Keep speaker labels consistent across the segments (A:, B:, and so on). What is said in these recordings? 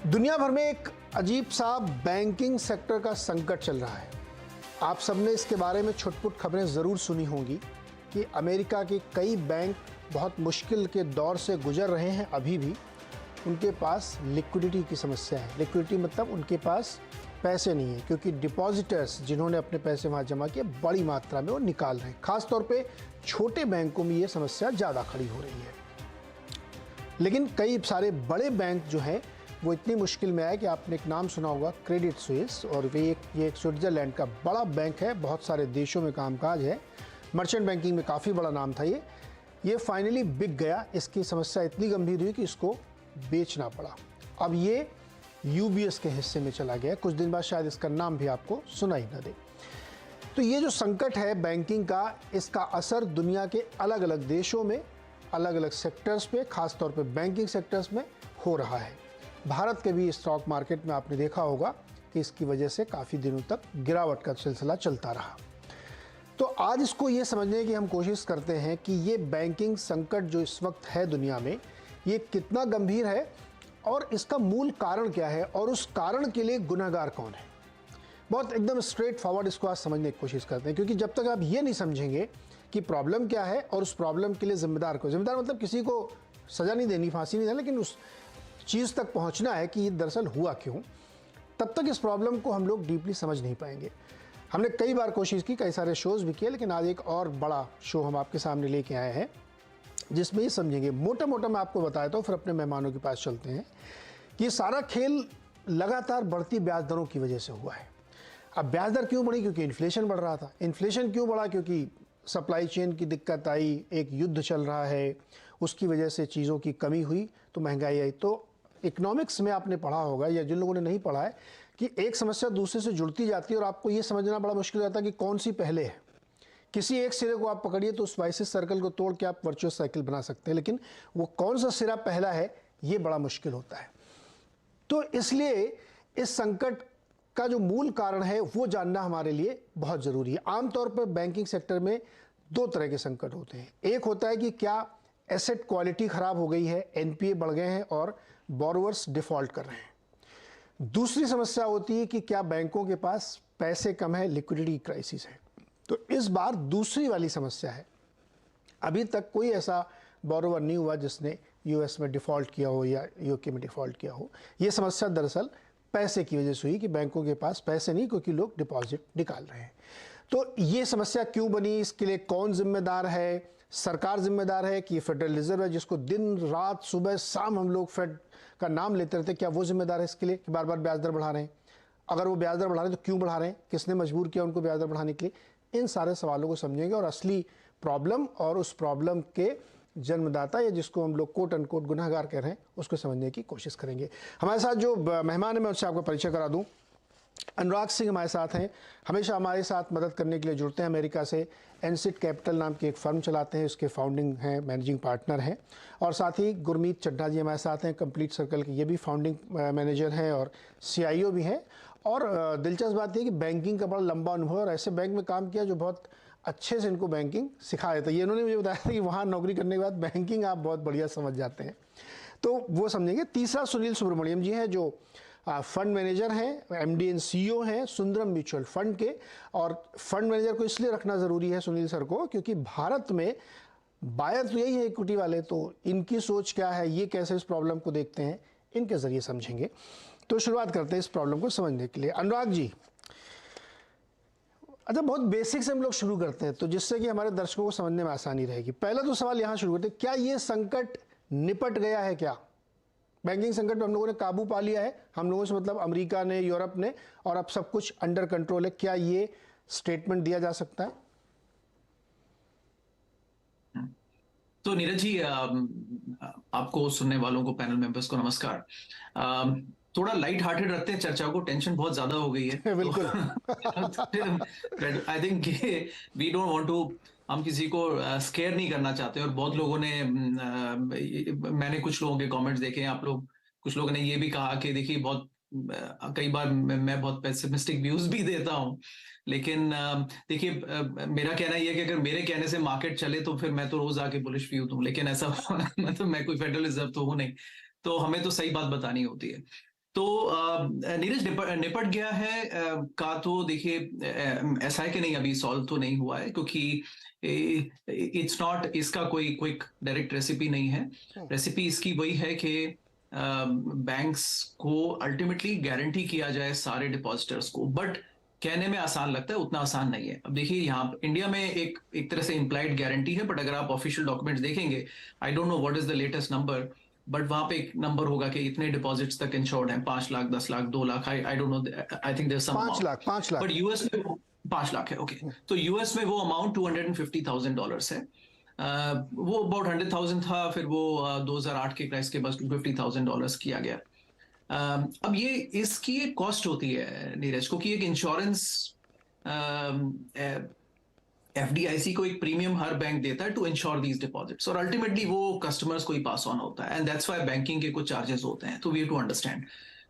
A: दुनिया भर में एक अजीब सा बैंकिंग सेक्टर का संकट चल रहा है। आप सबने इसके बारे में छुटपुट खबरें ज़रूर सुनी होंगी कि अमेरिका के कई बैंक बहुत मुश्किल के दौर से गुजर रहे हैं। अभी भी उनके पास लिक्विडिटी की समस्या है। लिक्विडिटी मतलब उनके पास पैसे नहीं है, क्योंकि डिपॉजिटर्स जिन्होंने अपने पैसे वहाँ जमा किए बड़ी मात्रा में वो निकाल रहे हैं। खासतौर पे छोटे बैंकों में ये समस्या ज़्यादा खड़ी हो रही है। लेकिन कई सारे बड़े बैंक जो हैं वो इतनी मुश्किल में आए कि आपने एक नाम सुना होगा, क्रेडिट स्विस, और ये एक स्विट्ज़रलैंड का बड़ा बैंक है, बहुत सारे देशों में कामकाज है, मर्चेंट बैंकिंग में काफ़ी बड़ा नाम था। ये फाइनली बिक गया। इसकी समस्या इतनी गंभीर हुई कि इसको बेचना पड़ा। अब ये यूबीएस के हिस्से में चला गया। कुछ दिन बाद शायद इसका नाम भी आपको सुनाई न दे। तो ये जो संकट है बैंकिंग का, इसका असर दुनिया के अलग अलग देशों में अलग अलग सेक्टर्स पे, खासतौर पे बैंकिंग सेक्टर्स में हो रहा है। भारत के भी स्टॉक मार्केट में आपने देखा होगा कि इसकी वजह से काफ़ी दिनों तक गिरावट का सिलसिला चलता रहा। तो आज इसको ये समझने की हम कोशिश करते हैं कि ये बैंकिंग संकट जो इस वक्त है दुनिया में, ये कितना गंभीर है और इसका मूल कारण क्या है और उस कारण के लिए गुनहगार कौन है। बहुत एकदम स्ट्रेट फॉरवर्ड इसको आज समझने की कोशिश करते हैं, क्योंकि जब तक आप ये नहीं समझेंगे कि प्रॉब्लम क्या है और उस प्रॉब्लम के लिए जिम्मेदार को, जिम्मेदार मतलब किसी को सज़ा नहीं देनी, फांसी नहीं देनी, लेकिन उस चीज़ तक पहुंचना है कि ये दरअसल हुआ क्यों, तब तक इस प्रॉब्लम को हम लोग डीपली समझ नहीं पाएंगे। हमने कई बार कोशिश की, कई सारे शोज़ भी किए, लेकिन आज एक और बड़ा शो हम आपके सामने लेके आए हैं जिसमें ये समझेंगे। मोटा मोटा मैं आपको बताया तो फिर अपने मेहमानों के पास चलते हैं कि ये सारा खेल लगातार बढ़ती ब्याज दरों की वजह से हुआ है। अब ब्याज दर क्यों बढ़ी? क्योंकि इन्फ्लेशन बढ़ रहा था। इन्फ्लेशन क्यों बढ़ा? क्योंकि सप्लाई चेन की दिक्कत आई, एक युद्ध चल रहा है, उसकी वजह से चीज़ों की कमी हुई तो महंगाई आई। तो इकोनॉमिक्स में आपने पढ़ा होगा, या जिन लोगों ने नहीं पढ़ा है, कि एक समस्या दूसरे से जुड़ती जाती है और आपको ये समझना बड़ा मुश्किल होता है कि कौन सी पहले है। किसी एक सिरे को आप पकड़िए तो उस वाइसिस सर्कल को तोड़ के आप वर्चुअस साइकिल बना सकते हैं, लेकिन वो कौन सा सिरा पहला है ये बड़ा मुश्किल होता है। तो इसलिए इस संकट का जो मूल कारण है वो जानना हमारे लिए बहुत ज़रूरी है। आमतौर पर बैंकिंग सेक्टर में दो तरह के संकट होते हैं। एक होता है कि क्या एसेट क्वालिटी ख़राब हो गई है, एनपीए बढ़ गए हैं और बोरोवर्स डिफ़ॉल्ट कर रहे हैं। दूसरी समस्या होती है कि क्या बैंकों के पास पैसे कम है, लिक्विडिटी क्राइसिस है। तो इस बार दूसरी वाली समस्या है। अभी तक कोई ऐसा बोरोवर नहीं हुआ जिसने यूएस में डिफ़ॉल्ट किया हो या यूके में डिफ़ॉल्ट किया हो। ये समस्या दरअसल पैसे की वजह से हुई कि बैंकों के पास पैसे नहीं, क्योंकि लोग डिपॉजिट निकाल रहे हैं। तो ये समस्या क्यों बनी, इसके लिए कौन जिम्मेदार है? सरकार जिम्मेदार है कि फेडरल रिजर्व है, जिसको दिन रात सुबह शाम हम लोग फेड का नाम लेते रहते हैं, क्या वो जिम्मेदार है इसके लिए कि बार बार ब्याज दर बढ़ा रहे हैं? अगर वो ब्याज दर बढ़ा रहे हैं तो क्यों बढ़ा रहे हैं? किसने मजबूर किया उनको ब्याज दर बढ़ाने के लिए? इन सारे सवालों को समझेंगे और असली प्रॉब्लम और उस प्रॉब्लम के जन्मदाता, या जिसको हम लोग कोट अनकोट गुनहगार कह रहे हैं, उसको समझने की कोशिश करेंगे। हमारे साथ जो मेहमान है मैं उससे आपको परिचय करा दूं। अनुराग सिंह हमारे साथ हैं, हमेशा हमारे साथ मदद करने के लिए जुड़ते हैं। अमेरिका से एनसिट कैपिटल नाम की एक फर्म चलाते हैं, उसके फाउंडिंग हैं, मैनेजिंग पार्टनर हैं। और साथ ही गुरमीत चड्ढा जी हमारे साथ हैं, कंप्लीट सर्कल के ये भी फाउंडिंग मैनेजर हैं और सीआईओ भी हैं। और दिलचस्प बात यह कि बैंकिंग का बड़ा लंबा अनुभव और ऐसे बैंक में काम किया जो बहुत अच्छे से इनको बैंकिंग सिखाया था। ये इन्होंने मुझे बताया था कि वहाँ नौकरी करने के बाद बैंकिंग आप बहुत बढ़िया समझ जाते हैं, तो वो समझेंगे। तीसरा सुनील सुब्रमण्यम जी हैं, जो फंड मैनेजर हैं, एमडी एंड सीईओ हैं सुंदरम म्यूचुअल फंड के। और फंड मैनेजर को इसलिए रखना ज़रूरी है सुनील सर को, क्योंकि भारत में बायर तो यही है इक्विटी वाले, तो इनकी सोच क्या है, ये कैसे इस प्रॉब्लम को देखते हैं, इनके ज़रिए समझेंगे। तो शुरुआत करते हैं इस प्रॉब्लम को समझने के लिए। अनुराग जी, अच्छा बहुत बेसिक से हम लोग शुरू करते हैं, तो जिससे कि हमारे दर्शकों को समझने में आसानी रहेगी। पहला तो सवाल यहाँ शुरू करते हैं, क्या ये संकट निपट गया है? क्या बैंकिंग संकट पे हम लोगों ने काबू पा लिया है? हम लोगों से मतलब अमेरिका ने, यूरोप ने, और अब सब कुछ अंडर कंट्रोल है, क्या ये स्टेटमेंट दिया जा सकता है?
B: तो नीरज जी, आपको, सुनने वालों को, पैनल मेंबर्स को नमस्कार। थोड़ा लाइट हार्टेड रखते हैं चर्चा को, टेंशन बहुत ज्यादा हो गई है।
A: बिल्कुल।
B: I think we don't want to, हम किसी को स्केयर नहीं करना चाहते। और बहुत लोगों ने, मैंने कुछ लोगों के कमेंट्स देखे, आप लोग, कुछ लोगों ने ये भी कहा कि देखिए बहुत कई बार मैं बहुत पेसिमिस्टिक व्यूज भी देता हूं, लेकिन देखिए मेरा कहना यह है कि अगर मेरे कहने से मार्केट चले तो फिर मैं तो रोज आके बुलिश व्यू दूं, लेकिन ऐसा मतलब मैं कोई फेडरल रिजर्व तो हूं नहीं, तो हमें तो सही बात बतानी होती है। तो नीरज निपट गया है का तो देखिए ऐसा है कि नहीं, अभी सॉल्व तो नहीं हुआ है, क्योंकि इट्स नॉट, इसका कोई क्विक डायरेक्ट रेसिपी नहीं है। रेसिपी इसकी वही है कि बैंक्स को अल्टीमेटली गारंटी किया जाए सारे डिपॉजिटर्स को, बट कहने में आसान लगता है, उतना आसान नहीं है। अब देखिए यहाँ इंडिया में एक तरह से इम्प्लाइड गारंटी है, बट अगर आप ऑफिशियल डॉक्यूमेंट्स देखेंगे, आई don't know what is the latest number, but वहां पे एक नंबर होगा कि इतने डिपॉजिट्स तक इंश्योर्ड हैं, 5 lakh, 10 lakh, 2 lakh, I don't know, I think there some
A: 5 lakh, 5 lakh.
B: But US में 5 लाख है, ओके। तो यूएस में वो अमाउंट $250,000 है। वो अबाउट 100,000 था, फिर वो 2008 के क्राइसिस के बाद $250,000 किया गया। अब ये इसकी एक कॉस्ट होती है नीरज को, कि एक इंश्योरेंस एफडीआईसी को एक प्रीमियम हर बैंक देता है टू इंश्योर दीज डिपॉजिट्स, और अल्टीमेटली वो कस्टमर्स को ही पास ऑन होता है, एंड दैट्स व्हाई बैंकिंग के कुछ चार्जेस होते हैं, तो वी हैव टू अंडरस्टैंड।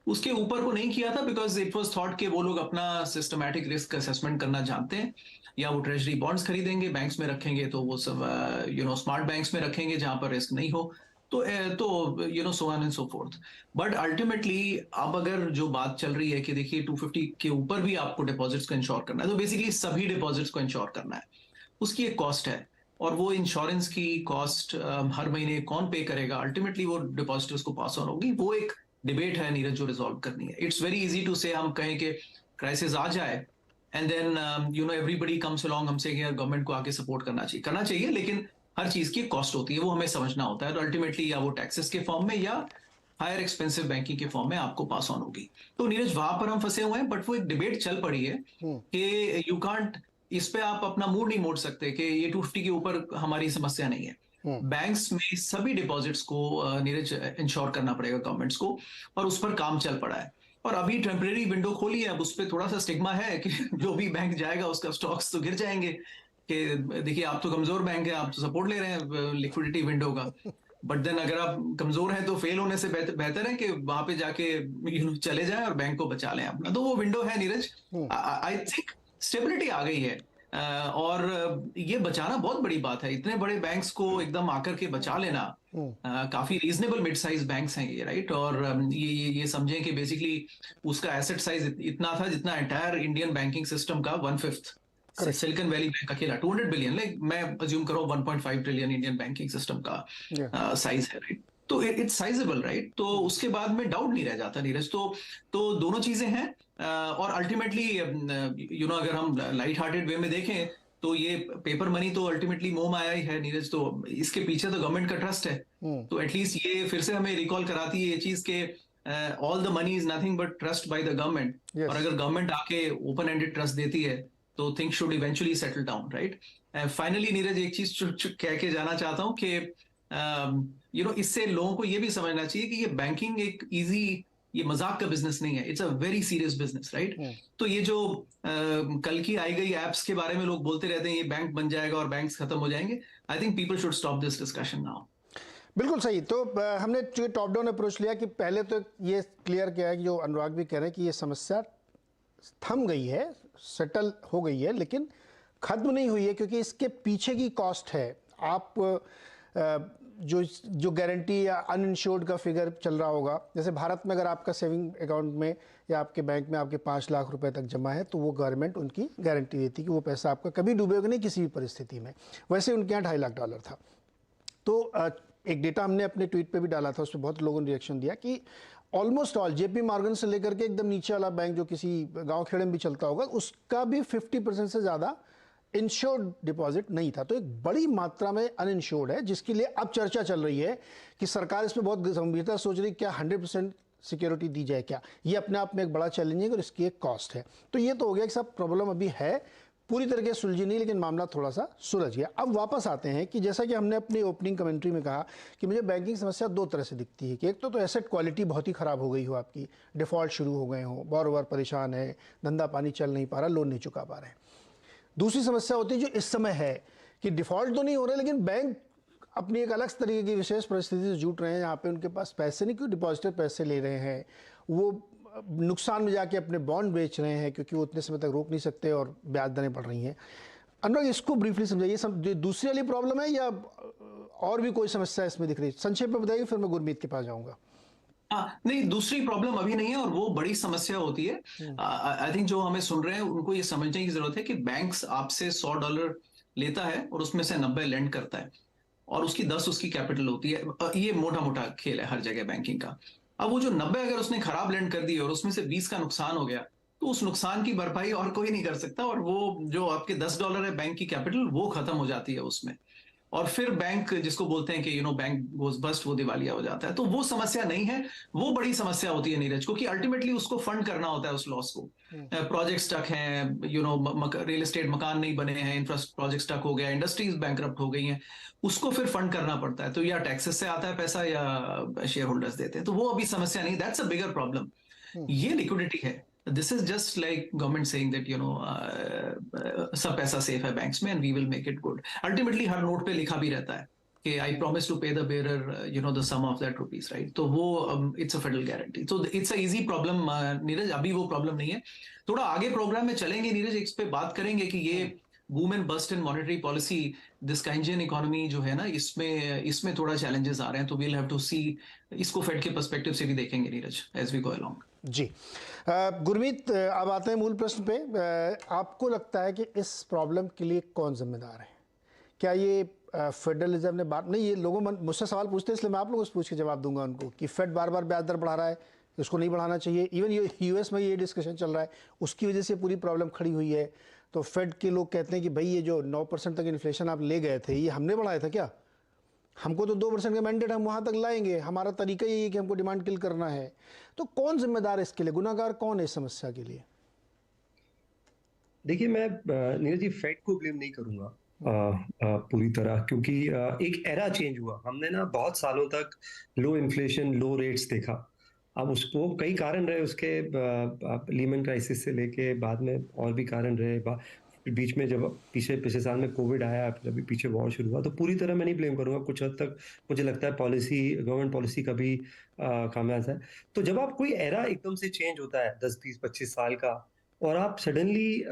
B: उसके ऊपर को नहीं किया था बिकॉज इट वाज थॉट कि वो लोग अपना सिस्टमैटिक रिस्क असेसमेंट करना जानते हैं, या वो ट्रेजरी बॉन्ड्स खरीदेंगे, बैंक्स में रखेंगे, तो वो सब स्मार्ट बैंक्स में रखेंगे जहां पर रिस्क नहीं हो, तो so on and so fourth. But ultimately अब अगर जो बात चल रही है कि देखिए 250 के ऊपर भी आपको डिपॉजिट्स को इंश्योर करना है, तो बेसिकली सभी डिपॉजिट्स को इंश्योर करना है, उसकी एक कॉस्ट है, और वो इंश्योरेंस की कॉस्ट हर महीने कौन पे करेगा, अल्टीमेटली वो डिपॉजिटर्स को पास ऑन होगी। वो एक डिबेट है नीरज जो रिजॉल्व करनी है। इट्स वेरी इजी टू से हम कहें कि क्राइसिस आ जाए and then everybody comes along, हमसे कि गवर्नमेंट को आके सपोर्ट करना चाहिए, लेकिन हर चीज की कॉस्ट होती है, वो हमें समझना होता है। तो अल्टीमेटली या वो टैक्सेस के फॉर्म में या हायर एक्सपेंसिव बैंकिंग के फॉर्म में आपको पास ऑन होगी। तो नीरज वहां पर हम फंसे हुए हैं, बट वो एक डिबेट चल पड़ी है कि यू कांट, इस पे आप अपना मूड नहीं मोड़ सकते कि ये 250 के ऊपर हमारी समस्या नहीं है। बैंक्स में सभी डिपॉजिट्स को नीरज इंश्योर करना पड़ेगा गवर्नमेंट्स को, और उस पर काम चल पड़ा है, और अभी टेम्परेरी विंडो खोली है। अब उस पर थोड़ा सा स्टिग्मा है कि जो भी बैंक जाएगा उसका स्टॉक्स तो गिर जाएंगे, कि देखिए आप तो कमजोर बैंक है, आप तो सपोर्ट ले रहे हैं लिक्विडिटी विंडो का, बट देन अगर आप कमजोर हैं तो फेल होने से बेहतर है कि वहां पे जाके चले जाएं और बैंक को बचा लें अपना। तो वो विंडो है नीरज, आई थिंक स्टेबिलिटी आ गई है, और ये बचाना बहुत बड़ी बात है, इतने बड़े बैंक्स को एकदम आकर के बचा लेना। काफी रीजनेबल मिड साइज बैंक्स हैं ये, राइट, और ये समझें कि बेसिकली उसका एसेट साइज इतना था जितना एंटायर इंडियन बैंकिंग सिस्टम का 1/5 सिलिकॉन वैली बैंक अकेला, 200 बिलियन, लाइक मैं अज्यूम करो 1.5 ट्रिलियन इंडियन बैंकिंग सिस्टम का साइज है, राइट। तो इट्स साइजेबल, राइट। तो उसके बाद में डाउट नहीं रह जाता नीरज। तो दोनों चीजें हैं, और अल्टीमेटली अगर हम लाइट हार्टेड वे में देखें तो ये पेपर मनी तो अल्टीमेटली मोह माया ही है नीरज, तो इसके पीछे तो गवर्नमेंट का ट्रस्ट है। तो एटलीस्ट ये फिर से हमें रिकॉल कराती है ये चीज के all the money is nothing but trust by the government, और अगर गवर्नमेंट आके ओपन एंडेड ट्रस्ट देती है तो things should eventually settle down, right. Finally Neeraj एक चीज कह के जाना चाहता हूँ कि इससे लोगों को ये भी समझना चाहिए कि ये बैंकिंग एक इजी, ये मजाक का बिजनेस नहीं है, it's a very serious business, right. तो ये जो कल की आई गई एप्स के बारे में लोग बोलते रहते हैं ये बैंक बन जाएगा और बैंक्स खत्म हो जाएंगे, I think people should stop this discussion now.
A: बिल्कुल सही। तो हमने टॉप डाउन अप्रोच लिया कि पहले तो ये क्लियर किया है कि जो अनुराग भी कह रहे हैं कि ये समस्या थम गई है, सेटल हो गई है, लेकिन खत्म नहीं हुई है, क्योंकि इसके पीछे की कॉस्ट है। आप जो गारंटी या अनइंश्योर्ड का फिगर चल रहा होगा, जैसे भारत में अगर आपका सेविंग अकाउंट में या आपके बैंक में आपके 5 लाख रुपए तक जमा है, तो वो गवर्नमेंट उनकी गारंटी देती कि वो पैसा आपका कभी डूबेगा नहीं किसी भी परिस्थिति में। वैसे उनके यहाँ $2.5 लाख था। तो एक डेटा हमने अपने ट्वीट पे भी डाला था, उस पर बहुत लोगों ने रिएक्शन दिया कि ऑलमोस्ट ऑल JP मॉर्गन से लेकर के एकदम नीचे वाला बैंक जो किसी गांव खेड़े में भी चलता होगा, उसका भी 50% से ज़्यादा इंश्योर्ड डिपॉजिट नहीं था। तो एक बड़ी मात्रा में अनइंश्योर्ड है, जिसके लिए अब चर्चा चल रही है कि सरकार इस पर बहुत गंभीरता सोच रही है, क्या 100% सिक्योरिटी दी जाए क्या। ये अपने आप में एक बड़ा चैलेंज है और इसकी एक कॉस्ट है। तो ये तो हो गया कि सब प्रॉब्लम अभी है, पूरी तरीके से सुलझी नहीं, लेकिन मामला थोड़ा सा सुलझ गया। अब वापस आते हैं कि जैसा कि हमने अपनी ओपनिंग कमेंट्री में कहा कि मुझे बैंकिंग समस्या दो तरह से दिखती है कि एक तो एसेट क्वालिटी बहुत ही ख़राब हो गई हो, आपकी डिफ़ॉल्ट शुरू हो गए हो, बोरोवर परेशान है, धंधा पानी चल नहीं पा रहा, लोन नहीं चुका पा रहे हैं। दूसरी समस्या होती है जो इस समय है कि डिफ़ॉल्ट तो नहीं हो रहे, लेकिन बैंक अपनी एक अलग तरीके की विशेष परिस्थिति से जूझ रहे हैं, यहाँ पे उनके पास पैसे नहीं, क्योंकि डिपॉजिटर पैसे ले रहे हैं, वो नुकसान में जाके अपने बॉन्ड बेच रहे हैं क्योंकि वो उतने समय तक रोक नहीं सकते और ब्याज दरें बढ़ रही हैं। अनुराग, इसको ब्रीफली समझाइए, जो दूसरी वाली प्रॉब्लम है या और भी कोई समस्या इसमें दिख रही है? संक्षेप में बताइए, फिर मैं गुरमीत के पास जाऊँगा।
B: हाँ, नहीं, दूसरी प्रॉब्लम अभी नहीं है और वो बड़ी समस्या होती है। आई थिंक जो हमें सुन रहे हैं उनको ये समझने की जरूरत है कि बैंक्स आपसे $100 लेता है और उसमें से 90 लेंड करता है और उसकी 10 उसकी कैपिटल होती है। ये मोटा मोटा खेल है हर जगह बैंकिंग का। अब वो जो 90 अगर उसने खराब लेंड कर दी और उसमें से 20 का नुकसान हो गया, तो उस नुकसान की भरपाई और कोई नहीं कर सकता और वो जो आपके $10 है बैंक की कैपिटल, वो खत्म हो जाती है उसमें। और फिर बैंक जिसको बोलते हैं कि बैंक गोज बस्ट, वो दिवालिया हो जाता है। तो वो समस्या नहीं है, वो बड़ी समस्या होती है नीरज, क्योंकि अल्टीमेटली उसको फंड करना होता है उस लॉस को। प्रोजेक्ट स्टक हैं, रियल एस्टेट मकान नहीं बने हैं, इंफ्रास्ट्रक्चर प्रोजेक्ट स्टक हो गया, इंडस्ट्रीज बैंकरप्ट हो गई हैं, उसको फिर फंड करना पड़ता है। तो या टैक्सेस से आता है पैसा या शेयर होल्डर्स देते हैं, तो वो अभी समस्या नहीं, दैट्स अ बिगर प्रॉब्लम। ये लिक्विडिटी है। This is just like government saying that सब पैसा सेफ है बैंक्स में and we will make it good. Ultimately हर नोट पे लिखा भी रहता है कि I promise to pay the bearer the sum of that rupees, right? तो वो इट्स अ फेडरल गारंटी, तो it's a easy problem Neeraj, अभी वो प्रॉब्लम नहीं है। थोड़ा आगे प्रोग्राम में चलेंगे नीरज, इस पे बात करेंगे कि ये boom and bust in monetary policy, this Keynesian economy जो है ना, इसमें थोड़ा चैलेंजेस आ रहे हैं, तो वील हैव टू सी, इसको फेड के पर्सपेक्टिव से भी देखेंगे Neeraj as we go along.
A: जी। गुरमीत, अब आते हैं मूल प्रश्न पे। आपको लगता है कि इस प्रॉब्लम के लिए कौन जिम्मेदार है? क्या ये फेडरल रिजर्व ने बात नहीं, ये लोगों मुझसे सवाल पूछते हैं इसलिए मैं आप लोगों से पूछ के जवाब दूंगा उनको कि फेड बार बार ब्याज दर बढ़ा रहा है, इसको नहीं बढ़ाना चाहिए। इवन यूएस में ये डिस्कशन चल रहा है, उसकी वजह से पूरी प्रॉब्लम खड़ी हुई है। तो फेड के लोग कहते हैं कि भाई ये जो 9% तक इन्फ्लेशन आप ले गए थे, ये हमने बढ़ाया था क्या? हमको तो 2% का मैंडेट, हम वहाँ तक लाएंगे, हमारा तरीका यही है कि हमको डिमांड किल करना है। तो कौन जिम्मेदार है इसके लिए? गुनाहगार कौन है इस समस्या के लिए?
C: देखिए, मैं नीरज जी फेड को ब्लेम नहीं करूंगा पूरी तरह, क्योंकि एक एरा चेंज हुआ। हमने ना बहुत सालों तक लो इन्फ्लेशन, लो रेट्स देखा। अब उसको कई कारण रहे उसके, लीमन क्राइसिस से लेके बाद में और भी कारण रहे। बीच में जब पिछले साल में कोविड आया, जब पीछे वॉर शुरू हुआ, तो पूरी तरह मैं नहीं ब्लेम करूंगा। कुछ हद तक मुझे लगता है गवर्नमेंट पॉलिसी का भी खामियाजा है। तो जब आप कोई एरा एकदम से चेंज होता है 10, 20, 25 साल का, और आप सडनली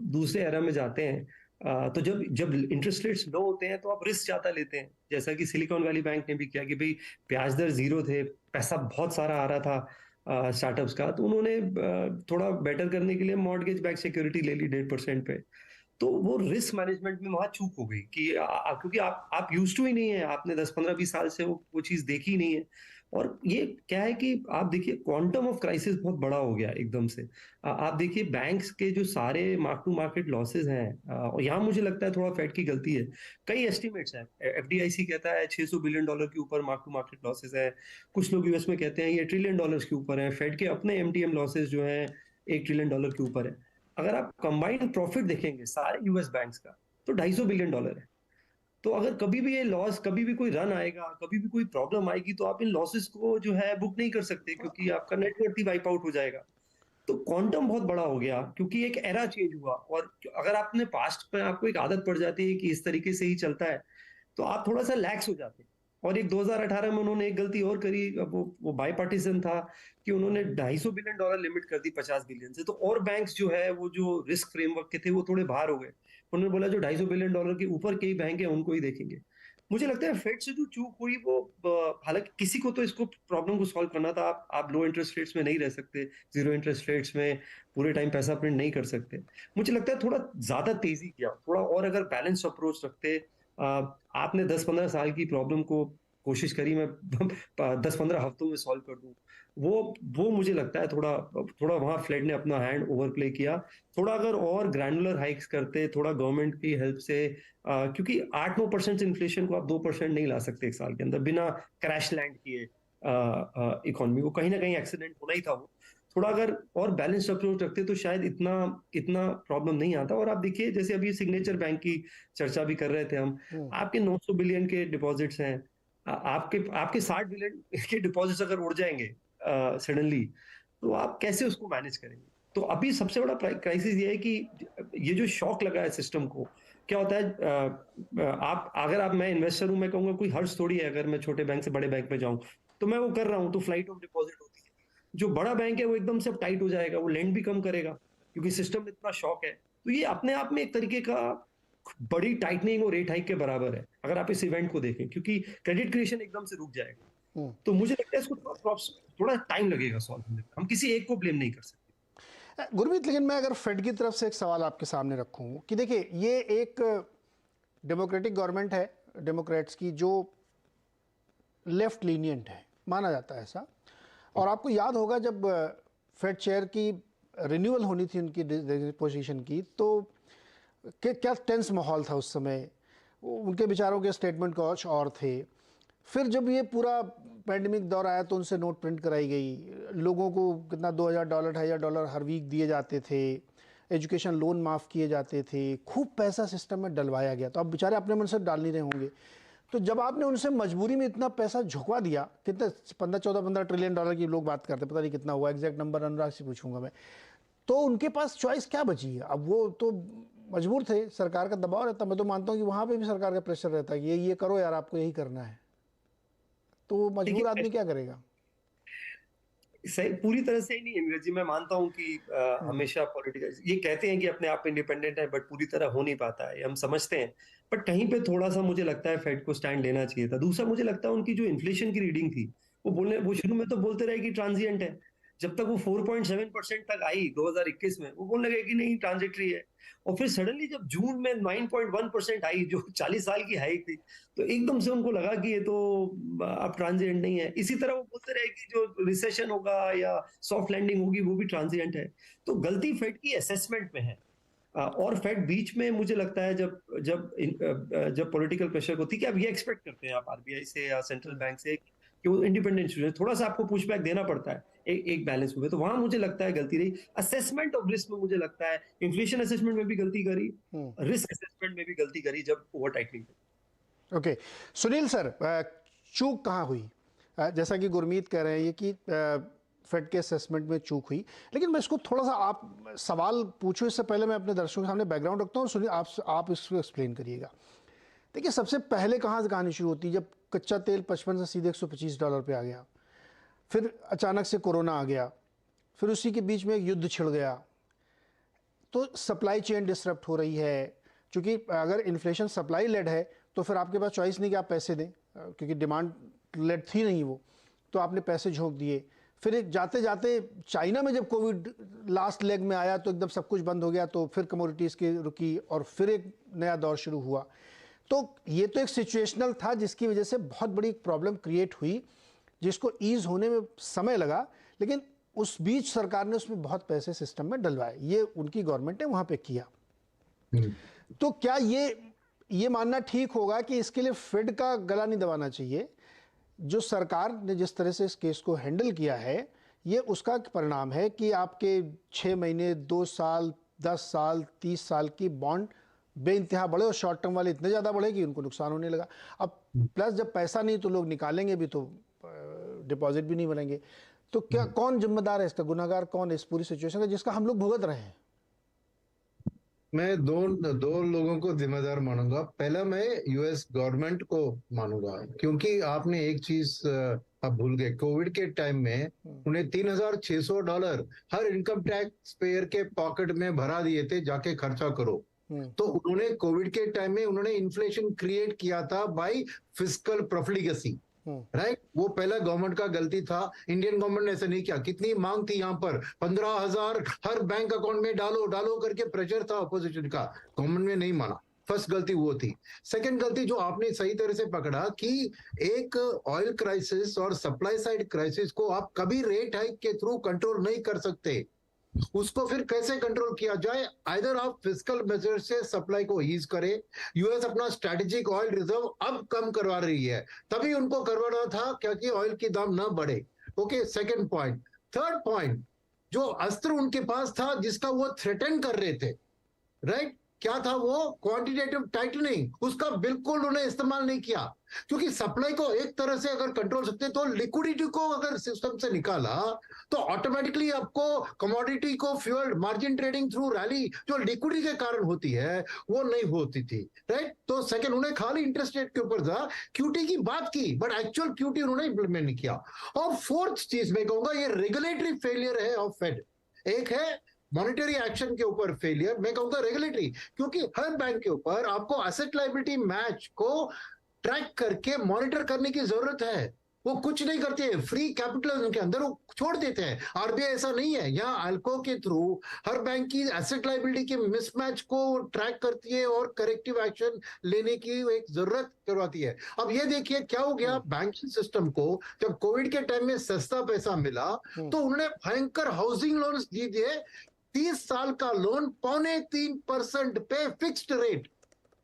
C: दूसरे एरा में जाते हैं, तो जब जब इंटरेस्ट रेट्स लो होते हैं तो आप रिस्क ज्यादा लेते हैं, जैसा कि सिलिकॉन वैली बैंक ने भी किया कि भाई ब्याज दर जीरो थे, पैसा बहुत सारा आ रहा था स्टार्टअप्स का, तो उन्होंने थोड़ा बेटर करने के लिए मॉर्गेज बैक सिक्योरिटी ले ली 1.5% पे। तो वो रिस्क मैनेजमेंट में वहां चूक हो गई कि क्योंकि आप यूज टू ही नहीं है, आपने 10, 15, 20 साल से वो चीज देखी नहीं है। और ये क्या है कि आप देखिए क्वांटम ऑफ क्राइसिस बहुत बड़ा हो गया एकदम से। आप देखिए बैंक्स के जो सारे मार्क टू मार्केट लॉसेस हैं, और यहाँ मुझे लगता है थोड़ा फेड की गलती है। कई एस्टिमेट्स हैं, एफडीआईसी कहता है $600 बिलियन के ऊपर मार्क टू मार्केट लॉसेस है। कुछ लोग यूएस में कहते हैं ये $1 ट्रिलियन के ऊपर है। फेड के अपने एमटीएम लॉसेस जो है $1 ट्रिलियन के ऊपर है। अगर आप कंबाइंड प्रॉफिट देखेंगे सारे यूएस बैंक्स का, तो $250 बिलियन है। तो अगर कभी भी ये लॉस, कभी भी कोई रन आएगा, कभी भी कोई प्रॉब्लम आएगी, तो आप इन लॉसेस को जो है बुक नहीं कर सकते, क्योंकि आपका नेटवर्थ ही वाइप आउट हो जाएगा। तो क्वांटम बहुत बड़ा हो गया, क्योंकि एक एरा चेंज हुआ। और अगर आपने पास्ट में, आपको एक आदत पड़ जाती है कि इस तरीके से ही चलता है, तो आप थोड़ा सा लैक्स हो जाते हैं। और एक 2018 में उन्होंने एक गलती और करी, वो बाईपार्टीसन था कि उन्होंने $250 बिलियन लिमिट कर दी 50 बिलियन से। तो और बैंक्स जो है वो जो रिस्क फ्रेमवर्क के थे वो थोड़े बाहर हो गए। उन्होंने बोला जो $250 बिलियन के ऊपर के ही बैंक है उनको ही देखेंगे। मुझे लगता है फेड से जो चूक हुई वो, हालांकि किसी को तो इसको प्रॉब्लम को सॉल्व करना था। आप लो इंटरेस्ट रेट्स में नहीं रह सकते, जीरो इंटरेस्ट रेट्स में पूरे टाइम पैसा प्रिंट नहीं कर सकते। मुझे लगता है थोड़ा ज्यादा तेजी किया, थोड़ा और अगर बैलेंस अप्रोच रखते। आपने 10, 15 साल की प्रॉब्लम को कोशिश करी मैं 10, 15 हफ्तों में सॉल्व कर दूं, वो मुझे लगता है थोड़ा थोड़ा वहां फ्लेड ने अपना हैंड ओवर प्ले किया। थोड़ा अगर और ग्रैनुलर हाइक्स करते, थोड़ा गवर्नमेंट की हेल्प से, क्योंकि 8-9% इन्फ्लेशन को आप 2% नहीं ला सकते एक साल के अंदर बिना क्रैश लैंड किए। इकोनॉमी को कहीं ना कहीं एक्सीडेंट होना ही था वो। थोड़ा अगर और बैलेंस अप्रोच रखते तो शायद इतना इतना प्रॉब्लम नहीं आता। और आप देखिए, जैसे अभी सिग्नेचर बैंक की चर्चा भी कर रहे थे हम, आपके 900 बिलियन के डिपॉजिट्स हैं, आपके आपके 60 बिलियन के डिपॉजिट्स अगर उड़ जाएंगे सडनली, तो आप कैसे उसको मैनेज करेंगे? तो अभी सबसे बड़ा क्राइसिस ये है कि ये जो शॉक लगा है सिस्टम को, क्या होता है, अगर मैं इन्वेस्टर हूं, मैं कहूंगा कोई हर्ष थोड़ी है अगर मैं छोटे बैंक से बड़े बैंक में जाऊं। तो मैं वो कर रहा हूं, तो फ्लाइट ऑफ डिपॉजिट होती है। जो बड़ा बैंक है वो एकदम से टाइट हो जाएगा, वो लेंड भी कम करेगा, क्योंकि सिस्टम में इतना शॉक है। तो ये अपने आप में एक तरीके का बड़ी टाइटनिंग और रेट हाइक के बराबर है, अगर आप इस इवेंट को देखें, क्योंकि क्रेडिट क्रिएशन एकदम से रुक जाएगा। तो मुझे लगता है इसको थोड़ा टाइम लगेगा सॉल्व होने में। हम किसी एक को ब्लेम नहीं कर सकते।
A: गुरमीत, लेकिन मैं अगर फेड की तरफ से एक सवाल आपके सामने रखूं कि देखिए, ये एक डेमोक्रेटिक गवर्नमेंट है, डेमोक्रेट्स की, जो लेफ्ट लीनियंट है, माना जाता है ऐसा। और आपको याद होगा जब फेड चेयर की रिन्यूअल होनी थी उनकी पोजीशन की, तो क्या टेंस माहौल था उस समय। उनके विचारों के स्टेटमेंट कुछ और थे। फिर जब ये पूरा पैंडेमिक दौर आया तो उनसे नोट प्रिंट कराई गई, लोगों को कितना $2,000 $2,500 हर वीक दिए जाते थे, एजुकेशन लोन माफ़ किए जाते थे, खूब पैसा सिस्टम में डलवाया गया। तो अब बेचारे अपने मन से डाल नहीं रहे होंगे। तो जब आपने उनसे मजबूरी में इतना पैसा झुकवा दिया, कितने 15 ट्रिलियन डॉलर की लोग बात करते, पता नहीं कितना हुआ, एग्जैक्ट नंबर अनुराग से पूछूंगा मैं, तो उनके पास चॉइस क्या बची है? अब वो तो मजबूर थे, सरकार का दबाव रहता। मैं तो मानता हूँ कि वहाँ पे भी सरकार का प्रेशर रहता है कि ये करो यार, आपको यही करना है। तो मजबूर आदमी क्या करेगा?
C: सही पूरी तरह से ही नहीं है जी। मैं मानता हूं कि हमेशा पॉलिटिकल ये कहते हैं कि अपने आप इंडिपेंडेंट है, बट पूरी तरह हो नहीं पाता है, हम समझते हैं। बट कहीं पे थोड़ा सा मुझे लगता है फेड को स्टैंड लेना चाहिए था। दूसरा, मुझे लगता है उनकी जो इन्फ्लेशन की रीडिंग थी, वो शुरू में तो बोलते रहे कि ट्रांजिएंट है। जब तक वो 4.7% तक आई 2021 में, वो बोलने लगे कि नहीं ट्रांजिटरी है। और फिर सडनली जब जून में 9.1% आई, जो 40 साल की हाई थी, तो एकदम से उनको लगा कि ये तो अब ट्रांजिएंट नहीं है। इसी तरह वो बोलते रहे कि जो रिसेशन होगा या सॉफ्ट लैंडिंग होगी वो भी ट्रांजिएंट है। तो गलती फेड की असेसमेंट में है। और फेड बीच में मुझे लगता है जब जब जब पॉलिटिकल प्रेशर होती है कि अब ये एक्सपेक्ट करते हैं आप आरबीआई से या सेंट्रल बैंक से कि वो इंडिपेंडेंट है, थोड़ा सा आपको पुशबैक देना पड़ता है एक बैलेंस में। तो वहां मुझे लगता है गलती रही। असेसमेंट ऑफ रिस्क में मुझे लगता है इन्फ्लेशन असेसमेंट में भी गलती करी, रिस्क असेसमेंट में भी गलती करी जब over tightening.
A: Okay, Sunil sir, चूक कहाँ हुई? जैसा कि गुरमीत कह रहे हैं ये कि फेड के असेसमेंट में चूक हुई, लेकिन मैं इसको थोड़ा सा आप सवाल पूछूं इससे पहले मैं अपने दर्शकों के सामने बैकग्राउंड रखता हूँ। सुनील, आप इसको एक्सप्लेन करिएगा। देखिए, सबसे पहले कहाँ से कहानी शुरू होती है? जब कच्चा तेल 55 से सीधे $125 पे आ गया, फिर अचानक से कोरोना आ गया, फिर उसी के बीच में एक युद्ध छिड़ गया, तो सप्लाई चेन डिसरप्ट हो रही है। क्योंकि अगर इन्फ्लेशन सप्लाई लेड है तो फिर आपके पास चॉइस नहीं कि आप पैसे दें, क्योंकि डिमांड लेड थी नहीं वो, तो आपने पैसे झोंक दिए। फिर एक जाते जाते चाइना में जब कोविड लास्ट लेग में आया तो एकदम सब कुछ बंद हो गया, तो फिर कमोडिटीज़ की रुकी और फिर एक नया दौर शुरू हुआ। तो ये तो एक सिचुएशनल था जिसकी वजह से बहुत बड़ी प्रॉब्लम क्रिएट हुई, जिसको ईज होने में समय लगा, लेकिन उस बीच सरकार ने उसमें बहुत पैसे सिस्टम में डलवाए। ये उनकी गवर्नमेंट ने वहाँ पे किया। तो क्या ये मानना ठीक होगा कि इसके लिए फेड का गला नहीं दबाना चाहिए? जो सरकार ने जिस तरह से इस केस को हैंडल किया है, ये उसका परिणाम है कि आपके 6 महीने, 2 साल, 10 साल, 30 साल की बॉन्ड बेइंतहा बढ़े, और शॉर्ट टर्म वाले इतने ज़्यादा बढ़े कि उनको नुकसान होने लगा। अब प्लस जब पैसा नहीं तो लोग निकालेंगे भी, तो डिपॉजिट भी नहीं बनेंगे। तो क्या कौन जिम्मेदार है इसका? गुनाहगार कौन है इस पूरी सिचुएशन का, जिसका हम लोग भुगत रहे हैं?
D: मैं दो लोगों को जिम्मेदार मानूंगा। पहला मैं यूएस गवर्नमेंट को मानूंगा, क्योंकि आपने एक चीज आप भूल गए। कोविड के टाइम में उन्हें $3,600 हर इनकम टैक्स पेयर के पॉकेट में भरा दिए थे, जाके खर्चा करो। तो उन्होंने कोविड के टाइम में उन्होंने इन्फ्लेशन क्रिएट किया था बाय फिस्कल प्रोफिलिगेसी, राइट। वो पहला गवर्नमेंट का गलती था। इंडियन गवर्नमेंट ने ऐसा नहीं किया। कितनी मांग थी यहाँ पर, 15,000 हर बैंक अकाउंट में डालो करके प्रेशर था अपोजिशन का, गवर्नमेंट ने नहीं माना। फर्स्ट गलती वो थी। सेकंड गलती जो आपने सही तरह से पकड़ा कि एक ऑयल क्राइसिस और सप्लाई साइड क्राइसिस को आप कभी रेट हाइक के थ्रू कंट्रोल नहीं कर सकते। उसको फिर कैसे कंट्रोल किया जाए? आइदर आप फिस्कल मेजर से सप्लाई को ईज करें। यूएस अपना स्ट्रेटेजिक ऑयल रिजर्व अब कम करवा रही है, तभी उनको करवाना था क्योंकि ऑयल की दाम ना बढ़े। Okay, second point. Third point, जो अस्त्र उनके पास था जिसका वो थ्रेटन कर रहे थे, राइट, क्या था वो? Quantitative tightening. उसका बिल्कुल उन्हें इस्तेमाल नहीं किया, क्योंकि सप्लाई को एक तरह से अगर कंट्रोल सकते तो लिक्विडिटी को अगर सिस्टम से निकाला तो ऑटोमेटिकली आपको कमोडिटी को fuel margin trading through rally जो लिक्विडिटी के कारण होती है वो नहीं होती थी, राइट। तो सेकंड, उन्हें खाली इंटरेस्ट रेट के ऊपर था, क्यूटी की बात की, बट एक्चुअल क्यूटी उन्होंने इंप्लीमेंट नहीं किया। और फोर्थ चीज मैं कहूंगा ये रेगुलेटरी फेलियर है ऑफ फेड। एक है मॉनेटरी एक्शन के ऊपर फेलियर, मैं कहूंगा रेगुलेटरी, क्योंकि हर बैंक के ऊपर आपको एसेट लायबिलिटी मैच को ट्रैक करके मॉनिटर करने की जरूरत है। वो कुछ नहीं करते हैं, फ्री कैपिटल उनके अंदर वो छोड़ देते हैं। आरबीआई ऐसा नहीं है, यहाँ अल्को के थ्रू हर बैंक की एसेट लाइबिलिटी के मिसमैच को ट्रैक करती है और करेक्टिव एक्शन लेने की एक जरूरत करवाती है। अब ये देखिए क्या हो गया बैंकिंग सिस्टम को, जब कोविड के टाइम में सस्ता पैसा मिला तो उन्होंने भयंकर हाउसिंग लोन दिए, 30 साल का लोन 3.25% पे फिक्स्ड रेट।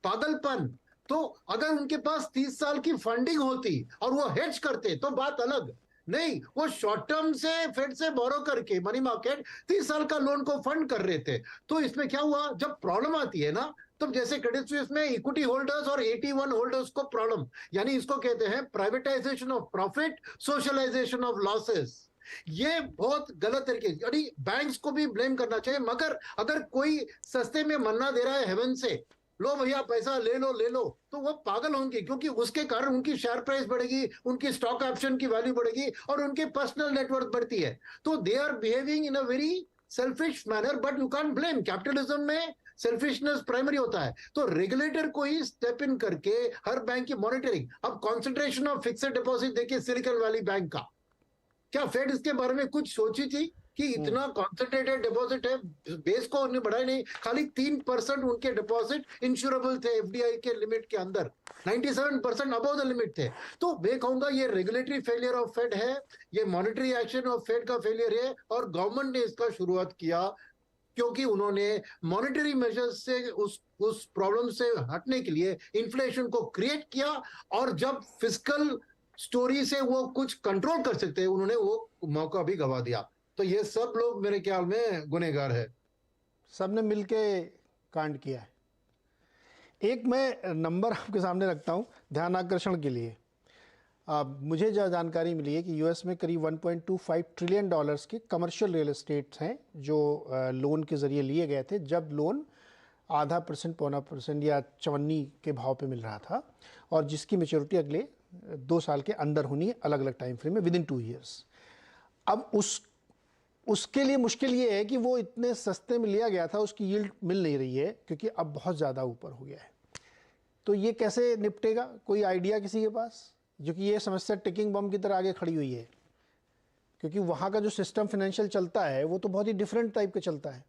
D: पागलपन। तो अगर उनके पास 30 साल की फंडिंग होती और वो हेज करते तो बात अलग, नहीं, वो शॉर्ट टर्म से फेड से बोरो करके मनी मार्केट 30 साल का लोन को फंड कर रहे थे। तो इसमें क्या हुआ, जब प्रॉब्लम आती है ना, तब जैसे क्रेडिट स्विस में इक्विटी होल्डर्स और 81 होल्डर्स को प्रॉब्लम, यानी इसको कहते हैं privatisation of profit, socialisation of losses. ये बहुत गलत तरीके, यानी बैंक्स को भी ब्लेम करना चाहिए, मगर अगर कोई सस्ते में मन्ना दे रहा है हेवन से, लो भैया पैसा ले लो, तो वो पागल होंगे, क्योंकि उसके कारण उनकी शेयर प्राइस बढ़ेगी, उनकी स्टॉक ऑप्शन की वैल्यू बढ़ेगी और उनके पर्सनल नेटवर्थ बढ़ती है। तो they are behaving in a very selfish manner, but you can't blame, capitalism में सेल्फिशनेस प्राइमरी होता है। तो रेगुलेटर को ही स्टेप इन करके हर बैंक की मॉनिटरिंग। अब कॉन्सेंट्रेशन ऑफ फिक्स्ड डिपॉजिट देखिए सिलिकॉन वैली बैंक का, क्या फेड इसके बारे में कुछ सोची थी कि इतना कॉन्सेंट्रेटेड डिपॉजिट है, बेस को उन्हें बढ़ाया नहीं, खाली 3% उनके डिपॉजिट इंश्योरेबल थे एफडीआई के लिमिट के अंदर, 97% अबव द लिमिट थे। तो मैं कहूंगा ये रेगुलेटरी फेलियर ऑफ फेड है, ये मॉनेटरी एक्शन ऑफ फेड का फेलियर है, और गवर्नमेंट ने इसका शुरुआत किया क्योंकि उन्होंने मॉनेटरी मेजर्स से उस प्रॉब्लम से हटने के लिए इन्फ्लेशन को क्रिएट किया, और जब फिस्कल स्टोरी से वो कुछ कंट्रोल कर सकते हैं उन्होंने वो मौका भी गवा दिया। तो ये सब लोग मेरे ख्याल में गुनहगार है,
A: सबने मिलके कांड किया है। एक मैं नंबर आपके सामने रखता हूँ ध्यान आकर्षण के लिए। मुझे जो जानकारी मिली है कि यूएस में करीब 1.25 ट्रिलियन डॉलर्स के कमर्शियल रियल एस्टेट्स हैं जो लोन के ज़रिए लिए गए थे, जब लोन 0.5% 0.25% या 54 के भाव पे मिल रहा था, और जिसकी मेच्योरिटी अगले 2 साल के अंदर होनी है, अलग अलग टाइम फ्रेम में, विद इन 2 ईयर्स। अब उसके लिए मुश्किल ये है कि वो इतने सस्ते में लिया गया था, उसकी यील्ड मिल नहीं रही है क्योंकि अब बहुत ज़्यादा ऊपर हो गया है। तो ये कैसे निपटेगा, कोई आइडिया किसी के पास? जो कि ये समस्या टिकिंग बम की तरह आगे खड़ी हुई है, क्योंकि वहाँ का जो सिस्टम फाइनेंशियल चलता है वो तो बहुत ही डिफरेंट टाइप का चलता है,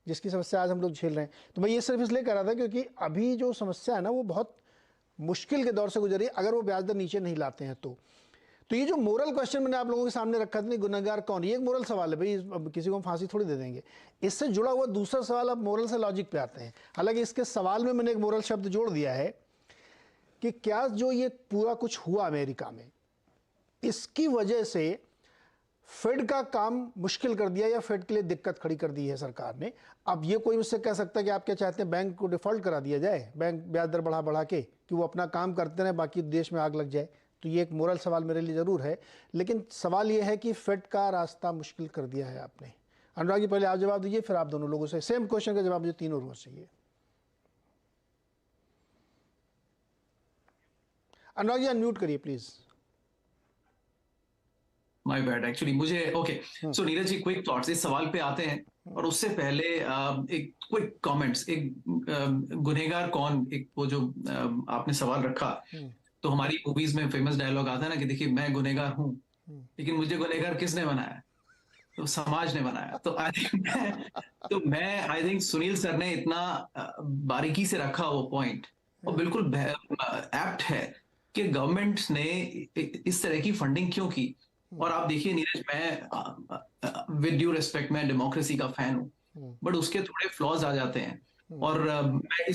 A: जिसकी समस्या आज हम लोग झेल रहे हैं। तो मैं ये सिर्फ इसलिए कर रहा था क्योंकि अभी जो समस्या है ना वो बहुत मुश्किल के दौर से गुजरी, अगर वो ब्याज दर नीचे नहीं लाते हैं तो ये जो मोरल क्वेश्चन मैंने आप लोगों के सामने रखा था, गुनहगार कौन, ये एक मोरल सवाल है भाई, अब किसी को हम फांसी थोड़ी दे देंगे। इससे जुड़ा हुआ दूसरा सवाल, अब मोरल से लॉजिक पे आते हैं। हालांकि इसके सवाल में मैंने एक मोरल शब्द जोड़ दिया है कि क्या जो ये पूरा कुछ हुआ अमेरिका में, इसकी वजह से फेड का काम मुश्किल कर दिया या फेड के लिए दिक्कत खड़ी कर दी है सरकार ने। अब ये कोई मुझसे कह सकता है कि आप क्या चाहते हैं, बैंक को डिफॉल्ट करा दिया जाए, बैंक ब्याज दर बढ़ा के, कि वो अपना काम करते रहे, बाकी देश में आग लग जाए? तो ये एक मोरल सवाल मेरे लिए ज़रूर है, लेकिन सवाल ये है कि फेड का रास्ता मुश्किल कर दिया है आपने। अनुराग जी पहले आप जवाब दीजिए, फिर आप दोनों लोगों से सेम क्वेश्चन का जवाब मुझे तीनों लोगों से चाहिए। अनुराग जी अनम्यूट करिए प्लीज।
B: माय बैड, एक्चुअली मुझे ओके। सो नीरज जी, क्विक थॉट्स इस सवाल पे आते हैं, और उससे पहले एक क्विक कमेंट्स। एक गुनहगार कौन, एक वो जो आपने सवाल रखा, तो हमारी मूवीज में फेमस डायलॉग आता है ना कि देखिए मैं गुनहगार हूं, लेकिन मुझे गुनहगार किसने बनाया? तो समाज ने बनाया। तो आई थिंक सुनील सर ने इतना बारीकी से रखा वो पॉइंट, और बिल्कुल एप्ट है कि गवर्नमेंट ने इस तरह की फंडिंग क्यों की। और आप देखिए नीरज, मैं विद ड्यू रिस्पेक्ट, मैं डेमोक्रेसी का फैन हूँ, बट उसके थोड़े फ्लॉज आ जाते हैं। और मैं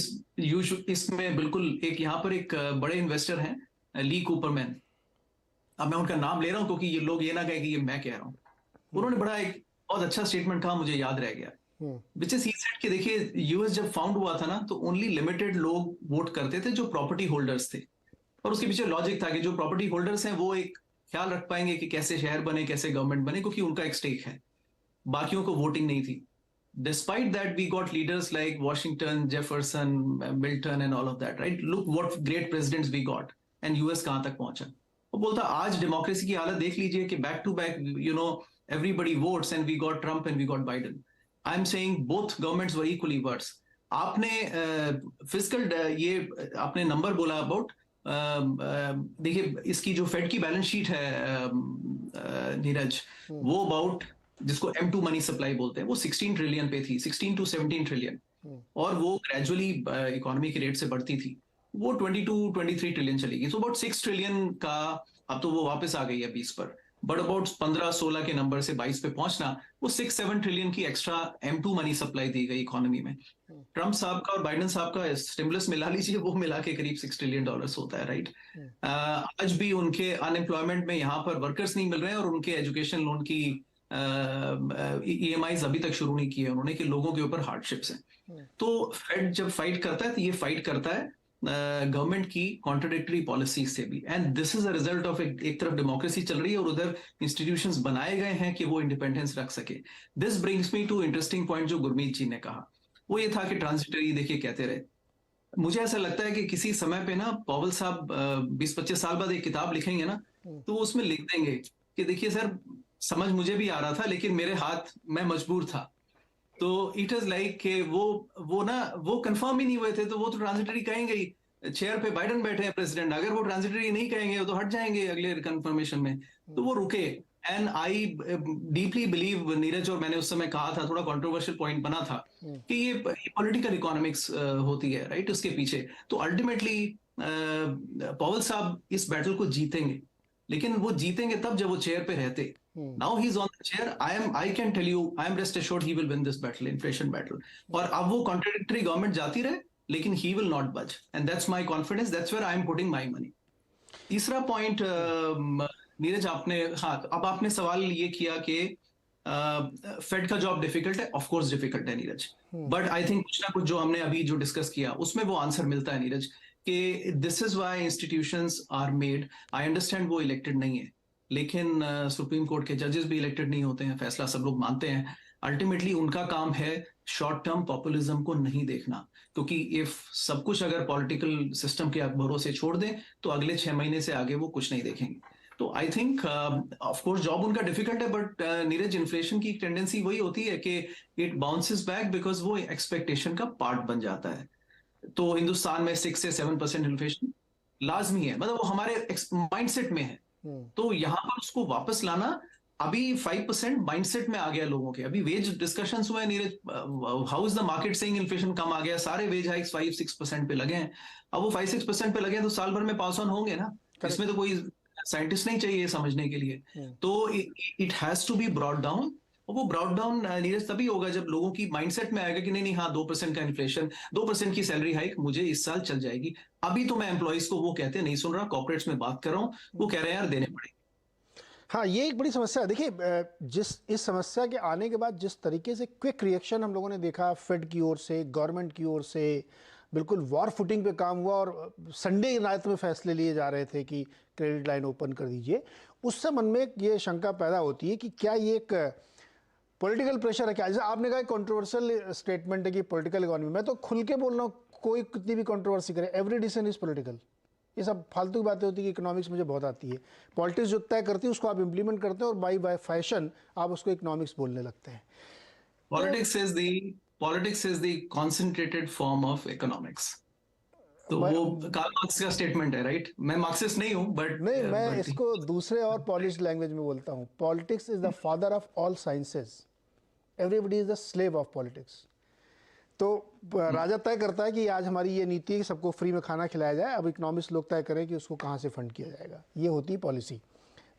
B: इसमें बिल्कुल एक यहाँ पर एक बड़े इन्वेस्टर हैं ली कूपरमैन, अब मैं उनका नाम ले रहा हूँ क्योंकि ये लोग ये ना कहे कि ये मैं कह रहा हूँ। उन्होंने बड़ा एक बहुत अच्छा स्टेटमेंट कहा, मुझे याद रह गया, विच इज ही सेड कि देखिए यूएस जब फाउंड हुआ था ना, तो ओनली लिमिटेड लोग वोट करते थे जो प्रॉपर्टी होल्डर्स थे, और उसके पीछे लॉजिक था कि जो प्रॉपर्टी होल्डर्स हैं वो एक ख्याल रख पाएंगे कि कैसे शहर बने, कैसे गवर्नमेंट बने, क्योंकि उनका एक स्टेक है, बाकियों को वोटिंग नहीं थी। Despite that, we got leaders like Washington, Jefferson, Milton and all of that, right? Look what great presidents we got, and US कहां तक पहुंचा। वो बोलता आज डेमोक्रेसी की हालत देख लीजिए कि back to back, you know, everybody votes and we got Trump and we got Biden. I'm saying both governments were equally worse. आपने फिजिकल ये आपने नंबर बोला अबाउट देखिए इसकी जो फेड की बैलेंस शीट है नीरज, वो अबाउट जिसको M2 मनी सप्लाई बोलते हैं वो 16 ट्रिलियन पे थी, 16 टू 17 ट्रिलियन, और वो ग्रेजुअली इकोनॉमी के रेट से बढ़ती थी, वो 22-23 ट्रिलियन चली गई, सो अबाउट 6 ट्रिलियन का, अब तो वो वापस आ गई है 20 पर, बट अबाउट 15-16 के नंबर से 22 पे पहुंचना, वो 6-7 ट्रिलियन की एक्स्ट्रा M2 मनी सप्लाई दी गई इकोनॉमी में। ट्रम्प साहब का और बाइडेन साहब का स्टिमुलस मिला लीजिए, वो मिला के करीब $6 ट्रिलियन होता है, राइट। आज भी उनके अनएम्प्लॉयमेंट में यहाँ पर वर्कर्स नहीं मिल रहे हैं, और उनके एजुकेशन लोन की EMIs अभी तक शुरू नहीं किए उन्होंने, कि लोगों के ऊपर हार्डशिप्स हैं। तो फेड जब फाइट करता है तो ये फाइट करता है गवर्नमेंट की कॉन्ट्राडिक्टरी पॉलिसीज से भी, and this is a result of एक तरफ डेमोक्रेसी चल रही है और उधर इंस्टीट्यूशंस बनाए गए हैं कि वो इंडिपेंडेंस रख सके। This brings me to interesting point जो गुरमीत जी ने कहा, वो ये था कि ट्रांजिटरी, देखिए कहते रहे, मुझे ऐसा लगता है कि किसी समय पे ना पॉवल साहब 20-25 साल बाद एक किताब लिखेंगे ना, तो वो उसमें लिख देंगे कि देखिए सर, समझ मुझे भी आ रहा था लेकिन मेरे हाथ, मैं मजबूर था। तो इट इज लाइक कि वो ना, वो कंफर्म ही नहीं हुए थे, तो वो तो ट्रांजिटरी कहेंगे ही। चेयर पे बाइडेन बैठे हैं प्रेसिडेंट, अगर वो ट्रांजिटरी नहीं कहेंगे वो तो हट जाएंगे अगले कंफर्मेशन में, तो वो रुके। And I deeply believe Neeraj, और मैंने उस समय कहा था, थोड़ा कंट्रोवर्शियल पॉइंट बना था, कि ये पॉलिटिकल इकोनॉमिक्स होती है, राइट, उसके पीछे। तो अल्टीमेटली पॉवल साहब इस बैटल को जीतेंगे, लेकिन वो जीतेंगे तब जब वो चेयर पे रहते। Now he's on the chair. I can tell you, I am rest assured he will win this battle, inflation battle. और अब वो contradictory government जाती रहे, लेकिन he will not budge, and that's my confidence. That's where I am putting my money. तीसरा point Neeraj, आपने, हाँ, अब आपने सवाल ये किया कि फेड का जॉब डिफिकल्ट है। ऑफ कोर्स डिफिकल्ट है नीरज, बट आई थिंक कुछ ना कुछ जो हमने अभी जो डिस्कस किया उसमें वो आंसर मिलता है नीरज, कि this is why institutions are made. I understand वो इलेक्टेड नहीं है, लेकिन सुप्रीम कोर्ट के जजेस भी इलेक्टेड नहीं होते हैं, फैसला सब लोग मानते हैं। अल्टीमेटली उनका काम है शॉर्ट टर्म पॉपुलिज्म को नहीं देखना, क्योंकि इफ सब कुछ अगर पॉलिटिकल सिस्टम के भरोसे छोड़ दें तो अगले 6 महीने से आगे वो कुछ नहीं देखेंगे। तो I think of course job उनका डिफिकल्ट है, बट नीरज, इन्फ्लेशन की टेंडेंसी वही होती है कि इट बाउंसेस बैक, बिकॉज वो एक्सपेक्टेशन का पार्ट बन जाता है। तो हिंदुस्तान में 6 से 7% इन्फ्लेशन लाजमी है, मतलब वो हमारे माइंडसेट में है। तो यहां पर उसको वापस लाना, अभी 5% माइंडसेट में आ गया लोगों के। अभी वेज डिस्कशंस हुए Neeraj, how is the market saying inflation कम आ गया, सारे वेज हाइक्स 5-6% पे लगे हैं। अब वो 5-6% पे लगे हैं तो साल भर में पास ऑन होंगे ना, इसमें तो कोई साइंटिस्ट नहीं चाहिए समझने के लिए। तो it has to be brought down, और वो ब्रॉट डाउन नीरज तभी होगा जब लोगों की माइंडसेट में आएगा कि नहीं नहीं, हाँ 2% का इन्फ्लेशन, 2% की सैलरी हाइक मुझे इस साल चल जाएगी। अभी तो मैं एम्प्लॉइज को वो कहते नहीं सुन रहा, कॉर्पोरेट्स में बात कर रहा हूँ, वो कह रहे हैं यार देने पड़ेंगे।
A: हाँ, ये एक बड़ी समस्या है। देखिए, इस समस्या के आने के बाद जिस तरीके से क्विक रिएक्शन हम लोगों ने देखा फेड की ओर से, गवर्नमेंट की ओर से, बिल्कुल वॉर फुटिंग पे काम हुआ, और संडे रात में फैसले लिए जा रहे थे कि क्रेडिट लाइन ओपन कर दीजिए, उससे मन में ये शंका पैदा होती है कि क्या ये एक पॉलिटिकल प्रेशर है क्या? जैसे आपने कहा कंट्रोवर्शियल स्टेटमेंट है कि पॉलिटिकल इकोनॉमी, मैं तो खुल के बोल रहा हूँ, कोई कितनी भी कंट्रोवर्सी करे, एवरी डिसीजन इज पॉलिटिकल। ये सब फालतू की बातें होती है कि इकोनॉमिक्स मुझे बहुत आती है। पॉलिटिक्स जो तय करती है उसको आप इंप्लीमेंट करते हैं, और बाय फैशन आप उसको इकोनॉमिक्स बोलने लगते हैं।
B: Politics is the concentrated form of economics. तो वो कार्ल मार्क्स का स्टेटमेंट है, राइट? मैं मार्क्सिस्ट नहीं हूं, बट
A: नहीं, मैं इसको दूसरे और पॉलिश लैंग्वेज में बोलता हूँ। Politics is the father of all sciences, everybody is the slave of politics. तो राजा तय करता है कि आज हमारी ये नीति है कि सबको फ्री में खाना खिलाया जाए, अब इकोनॉमिक्स लोग तय करें कि उसको कहाँ से फंड किया जाएगा। ये होती है पॉलिसी।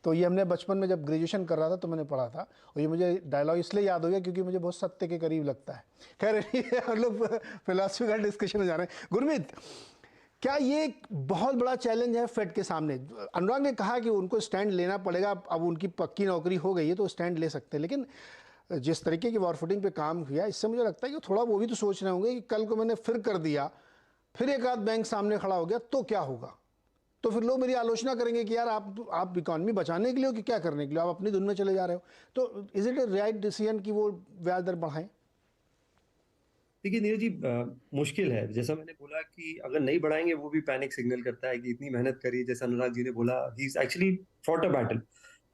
A: तो ये हमने बचपन में जब ग्रेजुएशन कर रहा था तो मैंने पढ़ा था, और ये मुझे डायलॉग इसलिए याद हो गया क्योंकि मुझे बहुत सत्य के करीब लगता है। खैर, हम लोग फिलॉसफिकल डिस्कशन में जा रहे हैं। गुरमीत, क्या ये एक बहुत बड़ा चैलेंज है फेड के सामने? अनुराग ने कहा कि उनको स्टैंड लेना पड़ेगा, अब उनकी पक्की नौकरी हो गई है तो स्टैंड ले सकते हैं, लेकिन जिस तरीके की वॉर फुटिंग पे काम किया, इससे मुझे लगता है कि थोड़ा वो भी तो सोच रहे होंगे कि कल को मैंने फिर कर दिया, फिर एक आध बैंक सामने खड़ा हो गया तो क्या होगा? तो फिर लोग मेरी आलोचना करेंगे कि यार आप इकॉनमी बचाने के लिए हो कि क्या करने के लिए, आप अपनी धुन में चले जा रहे हो। तो is it A right decision कि वो ब्याज दर बढ़ाएं?
C: देखिए नीरज जी, मुश्किल है। जैसा मैंने बोला कि अगर नहीं बढ़ाएंगे वो भी पैनिक सिग्नल करता है कि इतनी मेहनत करी। जैसा अनुराग जी ने बोला, he is actually fought a battle,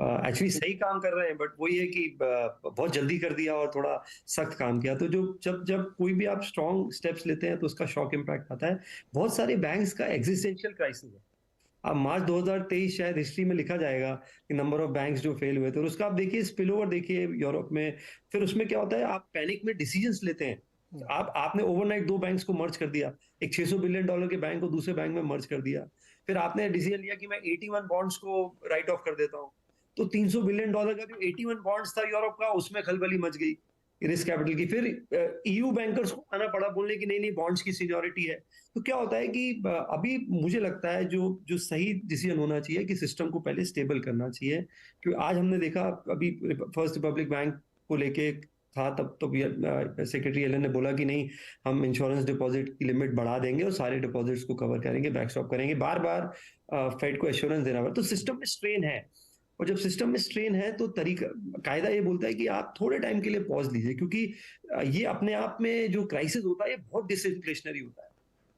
C: actually सही काम कर रहे हैं, बट वही है कि बहुत जल्दी कर दिया और थोड़ा सख्त काम किया। तो जो जब कोई भी आप स्ट्रॉन्ग स्टेप्स लेते हैं तो उसका शॉक इम्पैक्ट आता है। बहुत सारे बैंक्स का एग्जिस्टेंशियल क्राइसिस है, अब मार्च 2023 शायद हिस्ट्री में लिखा जाएगा कि नंबर ऑफ बैंक्स जो फेल हुए थे, और उसका आप देखिए स्पिल ओवर देखिए यूरोप में। फिर उसमें क्या होता है, आप पैनिक में डिसीजंस लेते हैं। आपने ओवरनाइट 2 बैंक्स को मर्ज कर दिया, एक $600 बिलियन के बैंक को दूसरे बैंक में मर्ज कर दिया। फिर आपने डिसीजन लिया कि मैं 81 बॉन्ड्स को राइट ऑफ कर देता हूँ, तो $300 बिलियन का जो 81 बॉन्ड्स था यूरोप का, उसमें खलबली मच गई रिस्क कैपिटल की। फिर ईयू बैंकर्स को आना पड़ा बोलने की नहीं नहीं बॉन्ड्स की सीनियोरिटी है। तो क्या होता है कि अभी मुझे लगता है जो जो सही डिसीजन होना चाहिए कि सिस्टम को पहले स्टेबल करना चाहिए। क्योंकि आज हमने देखा, अभी फर्स्ट रिपब्लिक बैंक को लेके था, तब तो सेक्रेटरी एलन ने बोला कि नहीं, हम इंश्योरेंस डिपॉजिट की लिमिट बढ़ा देंगे और सारे डिपॉजिट्स को कवर करेंगे, बैकस्टॉप करेंगे। बार बार फेड को एश्योरेंस देना पड़ा, तो सिस्टम में स्ट्रेन है। और जब सिस्टम में स्ट्रेन है तो तरीका, कायदा ये बोलता है कि आप थोड़े टाइम के लिए पॉज लीजिए, क्योंकि ये अपने आप में जो क्राइसिस होता है ये बहुत डिसइंफ्लेशनरी होता है।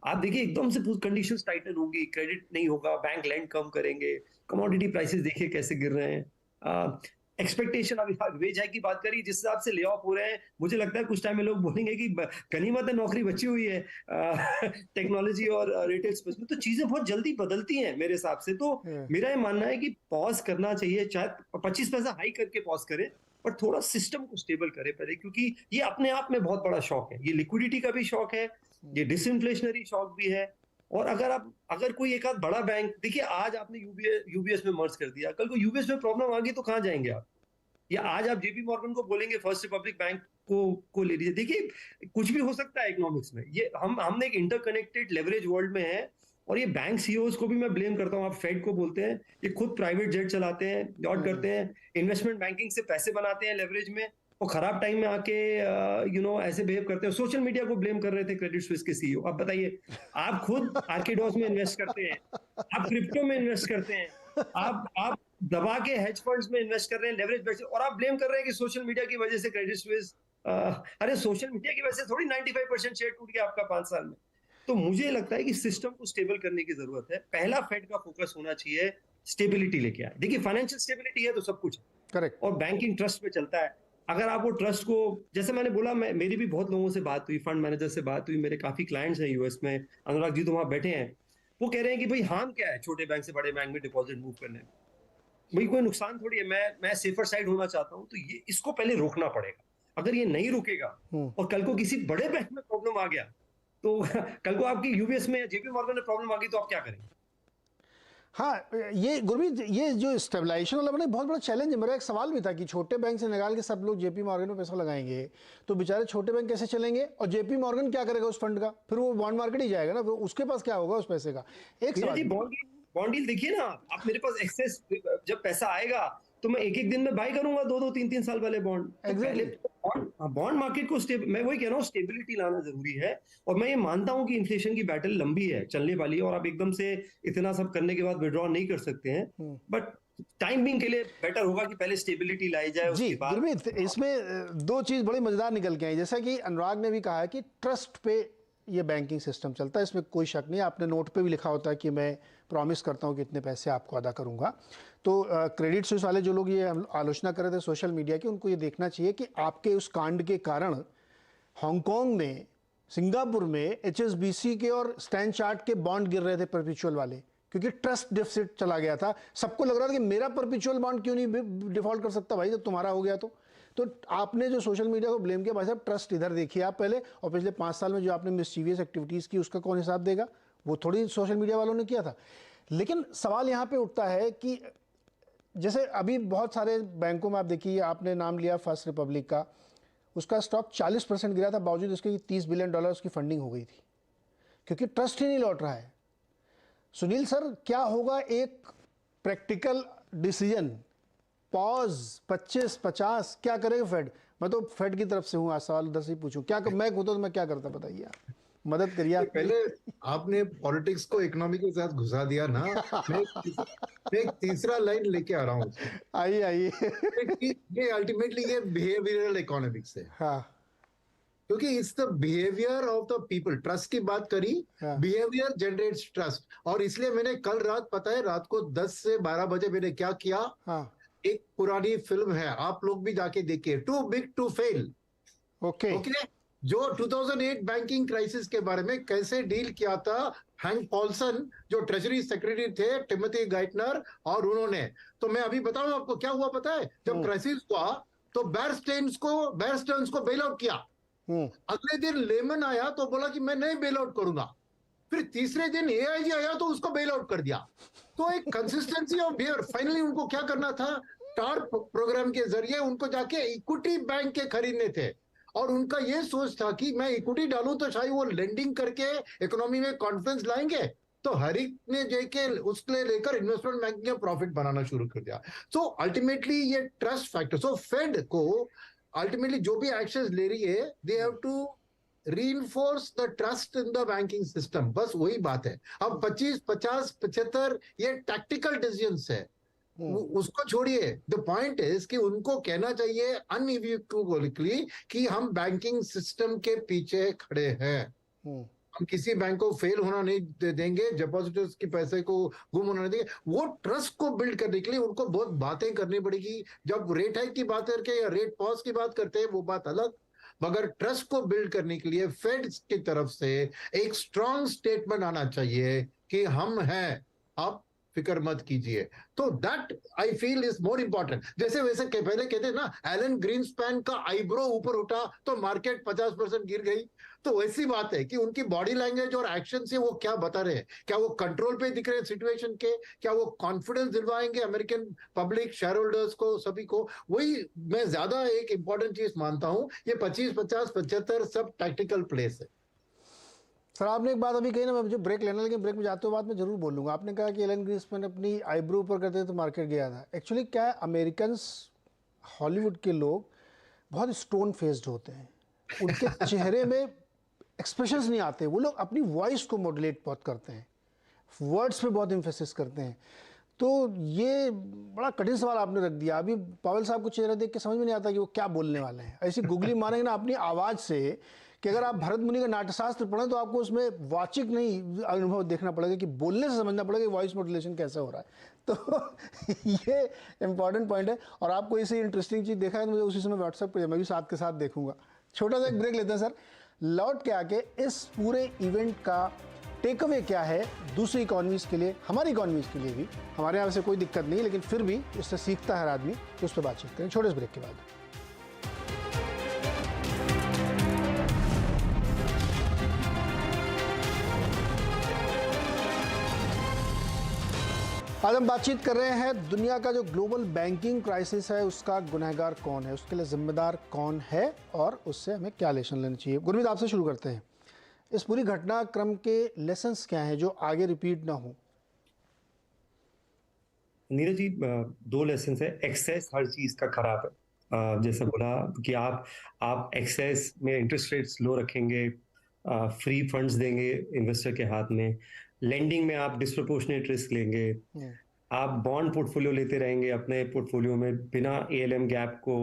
C: आप देखिए एकदम से कंडीशंस टाइटन होंगी, क्रेडिट नहीं होगा, बैंक लैंड कम करेंगे, कमोडिटी प्राइसेस देखिए कैसे गिर रहे हैं। एक्सपेक्टेशन, अभी वेज हाइक की बात करी, जिस हिसाब से ले ऑफ हो रहे हैं, मुझे लगता है कुछ टाइम में लोग बोलेंगे कि गनीमत है नौकरी बची हुई है टेक्नोलॉजी और रिटेल स्पेस में। तो चीजें बहुत जल्दी बदलती हैं मेरे हिसाब से। तो मेरा ये मानना है कि पॉज करना चाहिए, चाहे 25 पैसा हाई करके पॉज करें, पर थोड़ा सिस्टम को स्टेबल करे पहले, क्योंकि ये अपने आप में बहुत बड़ा शॉक है। ये लिक्विडिटी का भी शॉक है, ये डिसइंफ्लेशनरी शॉक भी है। और अगर कोई एक आध बड़ा बैंक, देखिए आज आपने यूबीएस में मर्ज कर दिया, कल को यूबीएस में प्रॉब्लम आ गई तो कहां जाएंगे आप? या आज आप जेपी मॉर्गन को बोलेंगे फर्स्ट रिपब्लिक बैंक को ले लीजिए। देखिए कुछ भी हो सकता है इकोनॉमिक्स में। ये हमने एक इंटरकनेक्टेड लेवरेज वर्ल्ड में है, और ये बैंक सीईओज को भी मैं ब्लेम करता हूँ। आप फेड को बोलते हैं, ये खुद प्राइवेट जेट चलाते हैं, यॉट करते हैं, इन्वेस्टमेंट बैंकिंग से पैसे बनाते हैं लेवरेज में, और खराब टाइम में आके ऐसे बिहेव करते हैं। सोशल मीडिया को ब्लेम कर रहे थे क्रेडिट स्विस के सीईओ। अब बताइए, आप खुद आर्किडॉस में इन्वेस्ट करते हैं, आप क्रिप्टो में इन्वेस्ट करते हैं, आप दबा के हेज फंड्स में इन्वेस्ट कर रहे हैं लेवरेज बेस, और आप ब्लेम कर रहे हैं कि सोशल मीडिया की वजह से क्रेडिट स्विस। अरे सोशल मीडिया की वजह से थोड़ी 95% शेयर टूट गया आपका 5 साल में। तो मुझे लगता है कि सिस्टम को स्टेबल करने की जरूरत है। पहला फेड का फोकस होना चाहिए स्टेबिलिटी लेके आए। देखिए फाइनेंशियल स्टेबिलिटी है तो सब कुछ है,
A: करेक्ट।
C: और बैंकिंग ट्रस्ट पे चलता है। अगर आप वो ट्रस्ट को, जैसे मैंने बोला, मेरी भी बहुत लोगों से बात हुई, फंड मैनेजर से बात हुई, मेरे काफी क्लाइंट्स हैं यूएस में, अनुराग जी तो वहां बैठे हैं, वो कह रहे हैं कि भाई हार्म क्या है छोटे बैंक से बड़े बैंक में डिपॉजिट मूव करने में, भाई कोई नुकसान थोड़ी है। मैं सेफर साइड होना चाहता हूँ, तो ये इसको पहले रोकना पड़ेगा। अगर ये नहीं रुकेगा और कल को किसी बड़े बैंक में प्रॉब्लम आ गया, तो कल को आपकी यूबीएस में या जेपी मॉर्गन में प्रॉब्लम आ गई, तो आप क्या करेंगे?
A: हाँ, ये गुरमीत, ये जो स्टेबलाइजेशन वाला बना बहुत बड़ा चैलेंज है। मेरा एक सवाल भी था कि छोटे बैंक से निकाल के सब लोग जेपी मॉर्गन में पैसा लगाएंगे तो बेचारे छोटे बैंक कैसे चलेंगे, और जेपी मॉर्गन क्या करेगा उस फंड का? फिर वो बॉन्ड मार्केट ही जाएगा ना, फिर उसके पास क्या होगा उस पैसे का? एक सवाल।
C: बॉन्ड डील देखिए ना आप, मेरे पास एक्सेस जब पैसा आएगा तो मैं एक दिन में बाय करूंगा 2-2, 3-3 साल वाले बॉन्ड। बॉन्ड मार्केट को मैं वही कह रहा हूँ, स्टेबिलिटी लाना जरूरी है। और मैं ये मानता हूँ कि इन्फ्लेशन की बैटल लंबी है, चलने वाली है, और आप एकदम से इतना सब करने के बाद विड्रॉ नहीं कर सकते हैं। बट टाइम बिंग के लिए बेटर होगा कि पहले स्टेबिलिटी लाई जाए।
A: जी गुरमीत, इसमें दो चीज बड़ी मजेदार निकल के आई। जैसा कि अनुराग ने भी कहा है कि ट्रस्ट पे ये बैंकिंग सिस्टम चलता है, इसमें कोई शक नहीं। आपने नोट पे भी लिखा होता है कि मैं प्रॉमिस करता हूं कि इतने पैसे आपको अदा करूंगा। तो क्रेडिट स्विस वाले जो लोग ये आलोचना कर रहे थे सोशल मीडिया की, उनको ये देखना चाहिए कि आपके उस कांड के कारण हांगकांग में, सिंगापुर में एचएसबीसी के और स्टैंड चार्ट के बॉन्ड गिर रहे थे परपेचुअल वाले, क्योंकि ट्रस्ट डिफिसिट चला गया था। सबको लग रहा था कि मेरा परपेचुअल बॉन्ड क्यों नहीं डिफॉल्ट कर सकता भाई, जब तुम्हारा हो गया तो आपने जो सोशल मीडिया को ब्लेम किया, भाई साहब ट्रस्ट इधर देखिए आप पहले, और पिछले 5 साल में जो आपने मिसचीवियस एक्टिविटीज़ की उसका कौन हिसाब देगा? वो थोड़ी सोशल मीडिया वालों ने किया था। लेकिन सवाल यहाँ पे उठता है कि जैसे अभी बहुत सारे बैंकों में आप देखिए, आपने नाम लिया फर्स्ट रिपब्लिक का, उसका स्टॉक 40% गिरा था, बावजूद इसके $30 बिलियन उसकी फंडिंग हो गई थी, क्योंकि ट्रस्ट ही नहीं लौट रहा है। सुनील सर, क्या होगा एक प्रैक्टिकल डिसीजन? पॉज 25-50 क्या करेगा फेड? मैं तो फेड की तरफ से हूँ, आज सवाल उधर से ही पूछूं, क्या मैं खुद तो मैं क्या करता बताइए आप, मदद करिए।
D: पहले आपने पॉलिटिक्स को इकोनॉमी के साथ घुसा दिया ना। मैं एक तीसरा लाइन लेके आ रहा हूँ।
A: आइए
D: ये अल्टीमेटली ये बिहेवियरल इकोनॉमिक्स है।
A: हाँ,
D: क्योंकि it's the behaviour of the people. Trust की बात करी, बिहेवियर जनरेट्स ट्रस्ट। और इसलिए मैंने कल रात, पता है रात को 10 से 12 बजे मैंने क्या किया, एक पुरानी फिल्म है, आप लोग भी जाके देखिए, too big to fail. Okay, जो 2008 बैंकिंग क्राइसिस के बारे में कैसे डील किया था हैंक पॉल्सन, जो ट्रेजरी सेक्रेटरी थे, टिमोथी गाइटनर, और उन्होंने, तो मैं अभी बताऊं आपको क्या हुआ पता है? जब क्राइसिस हुआ तो बेयर स्टर्न्स को बेल आउट किया। अगले दिन लेमन आया तो बोला कि मैं नहीं बेल आउट करूंगा। फिर तीसरे दिन एआईजी आया तो उसको बेल आउट कर दिया। तो एक कंसिस्टेंसी ऑफ बिहेवियर। फाइनली उनको क्या करना था? टार प्रोग्राम के जरिए उनको जाके इक्विटी बैंक के खरीदने थे, और उनका ये सोच था कि मैं इक्विटी डालूं तो शायद वो लेंडिंग करके इकोनॉमी में कॉन्फिडेंस लाएंगे। तो हरिक ने जाके उसके लेकर इन्वेस्टमेंट बैंकिंग में प्रॉफिट बनाना शुरू कर दिया। सो अल्टीमेटली ये ट्रस्ट फैक्टर, सो फेड को अल्टीमेटली जो भी एक्शंस ले रही है, they have to reinforce the trust in the banking system। बस वही बात है। अब 25, 50, 75 ये टैक्टिकल डिसीजंस है, उसको छोड़िए। द पॉइंट इज कि उनको कहना चाहिए अनइक्वोकली कि हम बैंकिंग सिस्टम के पीछे खड़े हैं, हम किसी बैंक को फेल होना नहीं देंगे, डिपॉजिटर्स के पैसे को गुम होना नहीं देंगे। वो ट्रस्ट को बिल्ड करने के लिए उनको बहुत बातें करनी पड़ेगी। जब रेट हाइक की बात करके या रेट पॉज की बात करते हैं वो बात अलग, मगर ट्रस्ट को बिल्ड करने के लिए फेड की तरफ से एक स्ट्रॉन्ग स्टेटमेंट आना चाहिए कि हम हैं, आप फिक्र मत कीजिए। तो that I feel is more important. जैसे वैसे पहले कहते ना, एलन ग्रीनस्पैन का आईब्रो ऊपर उठा तो मार्केट 50% गिर गई। तो वैसी बात है कि उनकी बॉडी लैंग्वेज और एक्शन से वो क्या बता रहे हैं, क्या वो कंट्रोल पे दिख रहे हैं सिचुएशन के, क्या वो कॉन्फिडेंस दिलवाएंगे अमेरिकन पब्लिक, शेयर होल्डर्स को, सभी को। वही मैं ज्यादा एक इंपॉर्टेंट चीज मानता हूं। ये 25, 50, 75 सब टैक्टिकल प्लेस है।
A: सर आपने एक बात अभी कही ना, मैं मुझे ब्रेक लेना, लेकिन ब्रेक में जाते हुए बात मैं जरूर बोलूँगा। आपने कहा कि एलन ग्रीनस्पैन अपनी आईब्रो ऊपर करते थे तो मार्केट गया था। एक्चुअली क्या है, अमेरिकन्स, हॉलीवुड के लोग बहुत स्टोन फेस्ड होते हैं, उनके चेहरे में एक्सप्रेशंस नहीं आते। वो लोग अपनी वॉइस को मॉड्यूलेट बहुत करते हैं, वर्ड्स पे बहुत एम्फेसिस करते हैं। तो ये बड़ा कठिन सवाल आपने रख दिया। अभी पावेल साहब को चेहरा देख के समझ में नहीं आता कि वो क्या बोलने वाले हैं। ऐसी गुगली मारेंगे ना अपनी आवाज़ से कि अगर आप भरत मुनि का नाट्यशास्त्र पढ़ें तो आपको उसमें वाचिक नहीं अनुभव देखना पड़ेगा, कि बोलने से समझना पड़ेगा कि वॉइस मॉड्यूलेशन कैसे हो रहा है। तो ये इंपॉर्टेंट पॉइंट है। और आपको इसे इंटरेस्टिंग चीज़ देखा है तो मुझे उसी समय व्हाट्सएप पर, मैं भी साथ के साथ देखूंगा। छोटा सा एक ब्रेक लेते हैं सर। लौट के आके इस पूरे इवेंट का टेक अवे क्या है दूसरी इकॉनमीज के लिए, हमारी इकॉनमीज के लिए भी। हमारे यहाँ वैसे कोई दिक्कत नहीं, लेकिन फिर भी इससे सीखता है हर आदमी, तो उस पर बातचीत करें छोटे से ब्रेक के बाद। आज हम बातचीत कर रहे हैं दुनिया का जो ग्लोबल बैंकिंग क्राइसिस है उसका गुनहगार कौन है, उसके लिए जिम्मेदार कौन है, और उससे हमें क्या लेसन लेना चाहिए। गुरमीत आपसे शुरू करते हैं। इस पूरी घटनाक्रम के लेसन्स क्या हैं जो आगे रिपीट ना हो?
C: नीरज जी, दो लेसन्स है। एक्सेस हर चीज का खराब है। जैसे बोला कि आप एक्सेस में इंटरेस्ट रेट्स लो रखेंगे, फ्री फंड्स देंगे इन्वेस्टर के हाथ में, लेंडिंग में आप डिस्प्रोपोर्शनेट रिस्क लेंगे, आप बॉन्ड पोर्टफोलियो लेते रहेंगे अपने पोर्टफोलियो में बिना एएलएम गैप को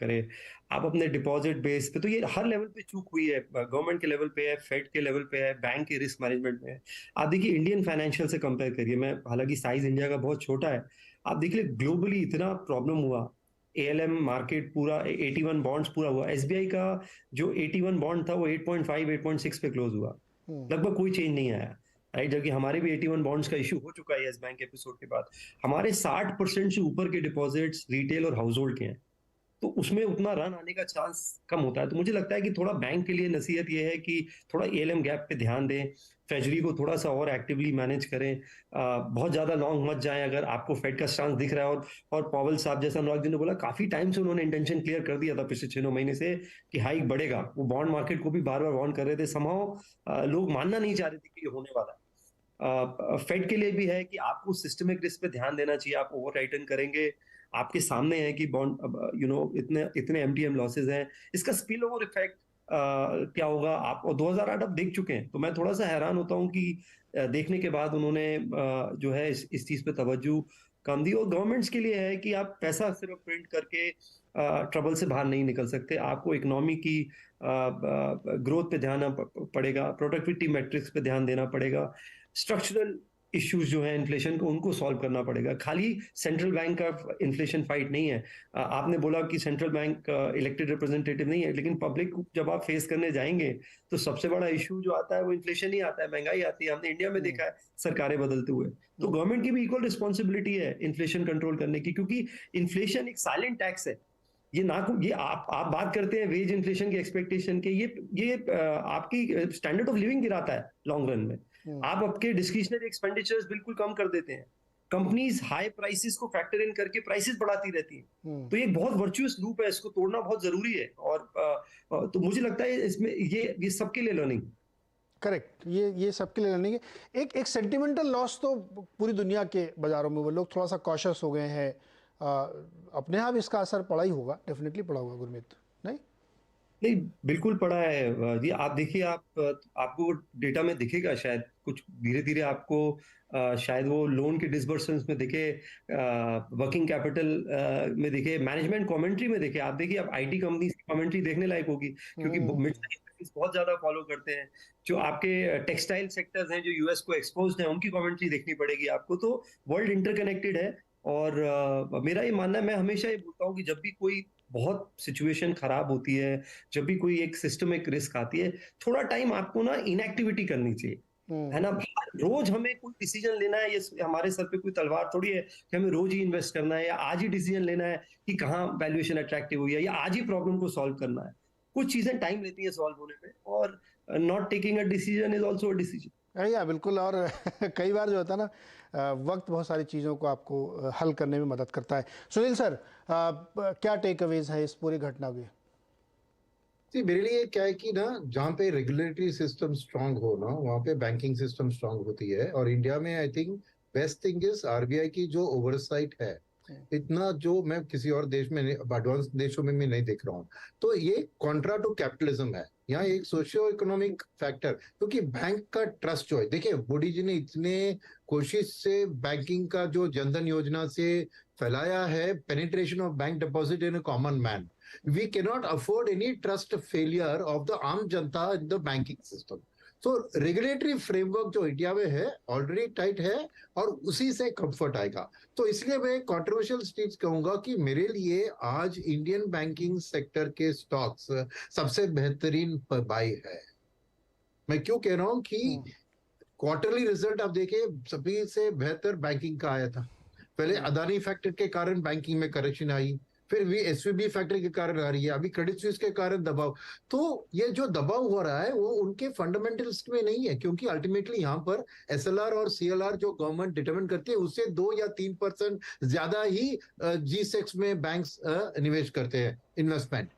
C: करे, आप अपने डिपॉजिट बेस पे। तो ये हर लेवल पे चूक हुई है। गवर्नमेंट के लेवल पे है, फेड के लेवल पे है, बैंक के रिस्क मैनेजमेंट में है। आप देखिए इंडियन फाइनेंशियल से कंपेयर करिए, मैं हालांकि साइज इंडिया का बहुत छोटा है, आप देखिए ग्लोबली इतना प्रॉब्लम हुआ। एएलएम मार्केट पूरा 81 बॉन्ड्स पूरा हुआ। एसबीआई का जो 81 बॉन्ड था वो 8.5 8.6 पे क्लोज हुआ, लगभग कोई चेंज नहीं आया, राइट। जबकि हमारे भी 81 बॉन्ड्स का इशू हो चुका है यस बैंक एपिसोड के बाद। हमारे 60% से ऊपर के डिपॉजिट्स रिटेल और हाउस होल्ड के हैं, तो उसमें उतना रन आने का चांस कम होता है। तो मुझे लगता है कि थोड़ा बैंक के लिए नसीहत ये है कि थोड़ा एएलएम गैप पे ध्यान दें, ट्रेजरी को थोड़ा सा और एक्टिवली मैनेज करें, बहुत ज्यादा लॉन्ग मत जाएं अगर आपको फेड का स्टांस दिख रहा है। और पॉवेल साहब, जैसा अनुराग जी ने बोला, काफी टाइम से उन्होंने इंटेंशन क्लियर कर दिया था पिछले 6-9 महीने से कि हाइक बढ़ेगा। वो बॉन्ड मार्केट को भी बार बार वार्न कर रहे थे, समहाउ लोग मानना नहीं चाह रहे थे कि ये होने वाला है। फेड के लिए भी है कि आपको सिस्टमिक रिस्क पे ध्यान देना चाहिए। आप ओवर राइटन करेंगे, आपके सामने है कि बॉन्ड इतने एमटीएम लॉसेज हैं, इसका स्पिल ओवर इफेक्ट क्या होगा आप 2008 अब देख चुके हैं। तो मैं थोड़ा सा हैरान होता हूं कि देखने के बाद उन्होंने जो है इस चीज पे तवज्जो कम दी। और गवर्नमेंट्स के लिए है कि आप पैसा सिर्फ प्रिंट करके ट्रबल से बाहर नहीं निकल सकते, आपको इकोनॉमी की ग्रोथ पे ध्यान पड़ेगा, प्रोडक्टिविटी मैट्रिक्स पे ध्यान देना पड़ेगा, स्ट्रक्चरल इश्यूज जो है इन्फ्लेशन को, उनको सॉल्व करना पड़ेगा। खाली सेंट्रल बैंक का इन्फ्लेशन फाइट नहीं है। आपने बोला कि सेंट्रल बैंक इलेक्टेड रिप्रेजेंटेटिव नहीं है, लेकिन पब्लिक जब आप फेस करने जाएंगे तो सबसे बड़ा इशू जो आता है वो इन्फ्लेशन ही आता है, महंगाई आती है। हमने इंडिया में देखा है सरकारें बदलते हुए। तो गवर्नमेंट की भी इक्वल रिस्पॉन्सिबिलिटी है इन्फ्लेशन कंट्रोल करने की, क्योंकि इन्फ्लेशन एक साइलेंट टैक्स है। ये ना ये आप बात करते हैं वेज इन्फ्लेशन की एक्सपेक्टेशन के, ये आपकी स्टैंडर्ड ऑफ लिविंग गिराता है लॉन्ग रन में। आप आपके डिस्क्रिशनरी एक्सपेंडिचर्स बिल्कुल कम कर देते हैं। कंपनीज हाई प्राइसेस को फैक्टर इन करके प्राइसेस बढ़ाती रहती हैं। तो ये बहुत वर्चुअस लूप है, इसको तोड़ना बहुत जरूरी है। और तो मुझे लगता है इसमें ये सबके लिए लर्निंग।
A: करेक्ट, ये सबके लिए लर्निंग है। एक सेंटिमेंटल लॉस तो पूरी दुनिया के बाजारों में वो लोग थोड़ा सा कॉशियस हो गए हैं। अपने यहाँ भी इसका असर पड़ा ही होगा, डेफिनेटली पड़ा होगा गुरमीत, नहीं?
C: नहीं, बिल्कुल पड़ा है जी। आप देखिए, आपको डेटा में दिखेगा शायद कुछ धीरे धीरे आपको शायद वो लोन के डिसबर्समेंट्स में दिखे, वर्किंग कैपिटल में दिखे, मैनेजमेंट कमेंट्री में दिखे। आप देखिए, आप आईटी कंपनीज की कमेंट्री देखने लायक होगी, क्योंकि बहुत ज्यादा फॉलो करते हैं। जो आपके टेक्सटाइल सेक्टर्स हैं जो यूएस को एक्सपोज्ड हैं, उनकी कमेंट्री देखनी पड़ेगी आपको। तो वर्ल्ड इंटरकनेक्टेड है। और मेरा ये मानना है, मैं हमेशा ये बोलता हूँ कि जब भी कोई बहुत सिचुएशन खराब होती है, जब भी कोई एक सिस्टमिक रिस्क आती है, थोड़ा टाइम आपको ना इनएक्टिविटी करनी चाहिए, है ना। रोज हमें कोई डिसीजन लेना है, ये हमारे सर पे कोई तलवार थोड़ी है कि हमें रोज ही इन्वेस्ट करना है, या आज ही डिसीजन लेना है कि कहाँ वैल्यूएशन अट्रैक्टिव हुई है, या आज ही प्रॉब्लम को सॉल्व करना है। कुछ चीजें टाइम लेती है सॉल्व होने में, और not taking a decision is also a decision.
A: या बिल्कुल। और कई बार जो होता है ना, वक्त बहुत सारी चीज़ों को आपको हल करने में मदद करता है। सुनील सर, क्या टेक अवेज है इस पूरी घटना के?
D: जी, मेरे लिए क्या है कि ना, जहाँ पे रेगुलेटरी सिस्टम स्ट्रांग हो ना, वहाँ पे बैंकिंग सिस्टम स्ट्रांग होती है। और इंडिया में I think best thing is RBI की जो ओवरसाइट है, इतना जो मैं किसी और देश में, एडवांस देशों में नहीं देख रहा हूँ। तो ये कॉन्ट्रा टू कैपिटलिज्म है, यहाँ एक सोशियो इकोनॉमिक फैक्टर। क्योंकि बैंक का ट्रस्ट जो है, देखिए मोदी जी ने इतने कोशिश से बैंकिंग का जो जनधन योजना से फैलाया है, penetration of bank deposit in common man, we cannot afford any trust failure of the आम जनता in the banking system. तो रेगुलेटरी फ्रेमवर्क जो इंडिया में है ऑलरेडी टाइट है, और उसी से कंफर्ट आएगा। तो इसलिए मैं कंट्रोवर्शियल स्टेज कहूंगा कि मेरे लिए आज इंडियन बैंकिंग सेक्टर के स्टॉक्स सबसे बेहतरीन बाई है। मैं क्यों कह रहा हूं कि क्वार्टरली रिजल्ट आप देखिए, सभी से बेहतर बैंकिंग का आया था। पहले अदानी फैक्टर के कारण बैंकिंग में करेक्शन आई, फिर भी एसवीबी फैक्टर के कारण आ रही है, अभी क्रेडिट स्विस के कारण दबाव। तो ये जो दबाव हो रहा है वो उनके फंडामेंटल्स में नहीं है, क्योंकि अल्टीमेटली यहाँ पर एसएलआर और सीएलआर जो गवर्नमेंट डिटरमिन करती है, उससे 2 या 3% ज्यादा ही जी6 में बैंक्स निवेश करते हैं, इन्वेस्टमेंट।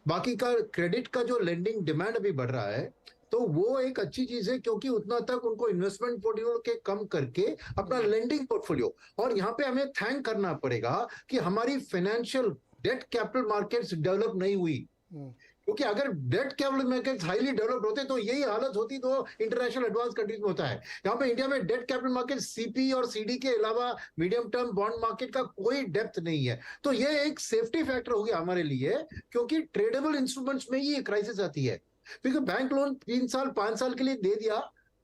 D: बाकी का क्रेडिट का जो लेंडिंग डिमांड अभी बढ़ रहा है, तो वो एक अच्छी चीज है, क्योंकि उतना तक उनको इन्वेस्टमेंट पोर्टफोलियो के कम करके अपना लेंडिंग पोर्टफोलियो। और यहाँ पे हमें थैंक करना पड़ेगा कि हमारी financial debt capital markets develop नहीं हुई, क्योंकि अगर debt capital markets highly developed होते तो यही हालत होती तो इंटरनेशनल एडवांस कंट्रीज में होता है। यहाँ पे इंडिया में डेट कैपिटल मार्केट सीपी और सीडी के अलावा मीडियम टर्म बॉन्ड मार्केट का कोई डेप्थ नहीं है। तो ये एक सेफ्टी फैक्टर हो गया हमारे लिए, क्योंकि ट्रेडेबल इंस्ट्रूमेंट्स में ही ये क्राइसिस आती है। क्योंकि बैंक लोन 3 साल 5 साल के लिए दे दिया,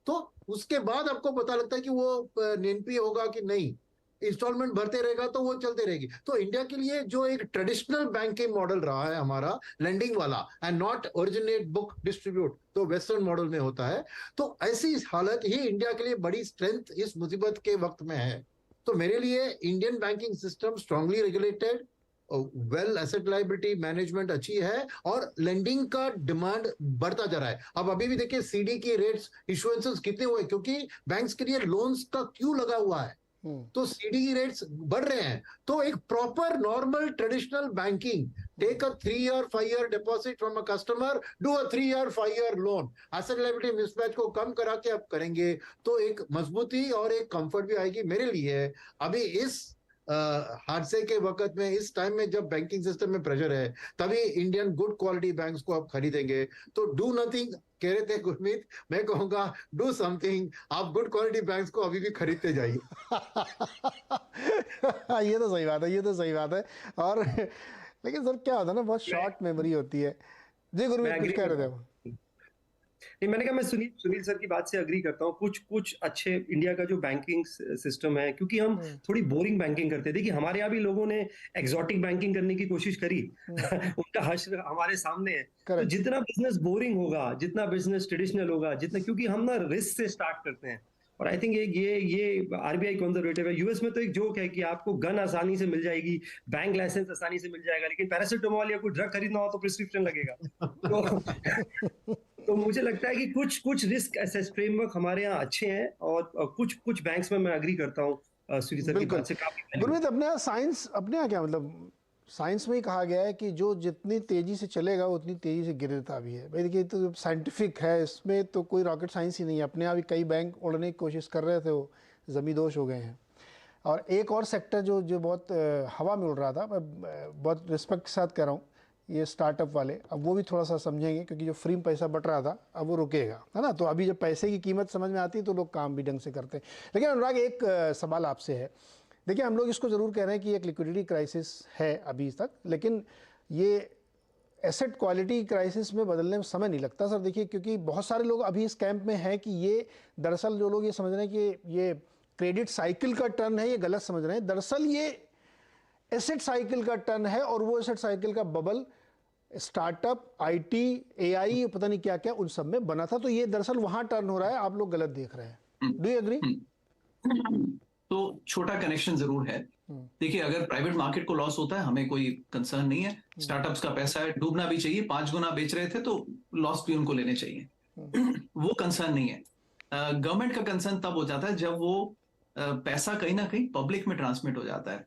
D: तो उसके बाद आपको पता लगता है कि वो एनपीए होगा कि नहीं, इंस्टॉलमेंट भरते रहेगा तो वो चलते रहेगी। तो इंडिया के लिए जो एक ट्रेडिशनल बैंकिंग मॉडल रहा है हमारा, लेंडिंग वाला and not originate book distribute, तो वेस्टर्न मॉडल में होता है। तो ऐसी हालत ही इंडिया के लिए बड़ी स्ट्रेंथ इस मुसीबत के वक्त में है। तो मेरे लिए Indian banking system strongly regulated, well asset liability management अच्छी है, और लेंडिंग का डिमांड बढ़ता जा रहा है। अब अभी भी देखिए सीडी की रेट्स इशुएंसेस कितने हुए, क्योंकि बैंक्स के लिए लोन्स का क्यू लगा हुआ है, तो सीडी की रेट्स बढ़ रहे हैं। तो एक proper normal traditional banking, take a 3 year 5 year deposit from a customer, do a 3 year 5 year loan, asset liability mismatch को कम करा के आप करेंगे तो एक मजबूती और एक कंफर्ट भी आएगी। मेरे लिए अभी इस हादसे के वक्त में, इस टाइम में जब बैंकिंग सिस्टम में प्रेशर है, तभी इंडियन गुड क्वालिटी बैंक्स को आप खरीदेंगे। तो डू नथिंग कह रहे थे गुरमीत, मैं कहूंगा डू समथिंग। आप गुड क्वालिटी बैंक्स को अभी भी खरीदते जाइए।
A: ये तो सही बात है, ये तो सही बात है। और लेकिन सर क्या होता है ना, बहुत शॉर्ट मेमोरी होती है। जी गुरमीत, कुछ कह रहे थे आप?
C: नहीं, मैंने कहा मैं सुनील सुनील सर की बात से अग्री करता हूँ। कुछ कुछ अच्छे इंडिया का जो बैंकिंग सिस्टम है, क्योंकि हम थोड़ी बोरिंग बैंकिंग करते थे। देखिए हमारे यहाँ भी लोगों ने एग्जॉटिक बैंकिंग करने की कोशिश करी उनका हश्र हमारे सामने है। तो
A: करेक्ट।
C: जितना बिजनेस बोरिंग होगा, जितना बिजनेस ट्रेडिशनल होगा, जितना, क्योंकि हम ना रिस्क से स्टार्ट करते हैं। और आई थिंक ये आरबीआई कंजर्वेटिव है। यूएस में तो एक जोक है कि आपको गन आसानी से मिल जाएगी, बैंक लाइसेंस आसानी से मिल जाएगा, लेकिन पैरासिटामोल या कोई ड्रग खरीदना हो तो प्रिस्क्रिप्शन लगेगा। तो तो मुझे लगता है कि कुछ कुछ रिस्क एसेस फ्रेमवर्क हमारे यहाँ अच्छे हैं, और कुछ कुछ बैंक्स में मैं एग्री करता हूँ सुनील सर की
A: बिल्कुल।
C: बात से काफी।
A: गुरमीत, अपने यहाँ साइंस, अपने यहाँ क्या मतलब, साइंस में ही कहा गया है कि जो जितनी तेजी से चलेगा वो उतनी तेजी से गिरता भी है। भाई देखिए, तो साइंटिफिक है, इसमें तो कोई रॉकेट साइंस ही नहीं है। अपने यहाँ भी कई बैंक उड़ने की कोशिश कर रहे थे, वो जमींदोज हो गए हैं। और एक और सेक्टर जो जो बहुत हवा में उड़ रहा था, मैं बहुत रिस्पेक्ट के साथ कह रहा हूँ, ये स्टार्टअप वाले, अब वो भी थोड़ा सा समझेंगे, क्योंकि जो फ्री में पैसा बट रहा था अब वो रुकेगा, है ना। तो अभी जब पैसे की कीमत समझ में आती है तो लोग काम भी ढंग से करते हैं। लेकिन अनुराग, एक सवाल आपसे है। देखिए, हम लोग इसको ज़रूर कह रहे हैं कि एक लिक्विडिटी क्राइसिस है अभी तक, लेकिन ये एसेट क्वालिटी क्राइसिस में बदलने में समय नहीं लगता सर। देखिए, क्योंकि बहुत सारे लोग अभी इस कैंप में हैं कि ये दरअसल, जो लोग ये समझ रहे हैं कि ये क्रेडिट साइकिल का टर्न है, ये गलत समझ रहे हैं। दरअसल ये एसेट साइकिल का टर्न है, और वो एसेट साइकिल का बबल स्टार्टअप, आईटी, एआई, पता नहीं क्या क्या, उन सब में बना था। तो ये दरअसल वहां टर्न हो रहा है, आप लोग गलत देख रहे हैं। Do you agree?
B: तो छोटा कनेक्शन जरूर है। देखिए, अगर प्राइवेट मार्केट को लॉस होता है, हमें कोई कंसर्न नहीं है। स्टार्टअप्स का पैसा है, डूबना भी चाहिए। 5 गुना बेच रहे थे तो लॉस भी उनको लेने चाहिए, वो कंसर्न नहीं है। गवर्नमेंट का कंसर्न तब हो जाता है जब वो पैसा कहीं ना कहीं पब्लिक में ट्रांसमिट हो जाता है।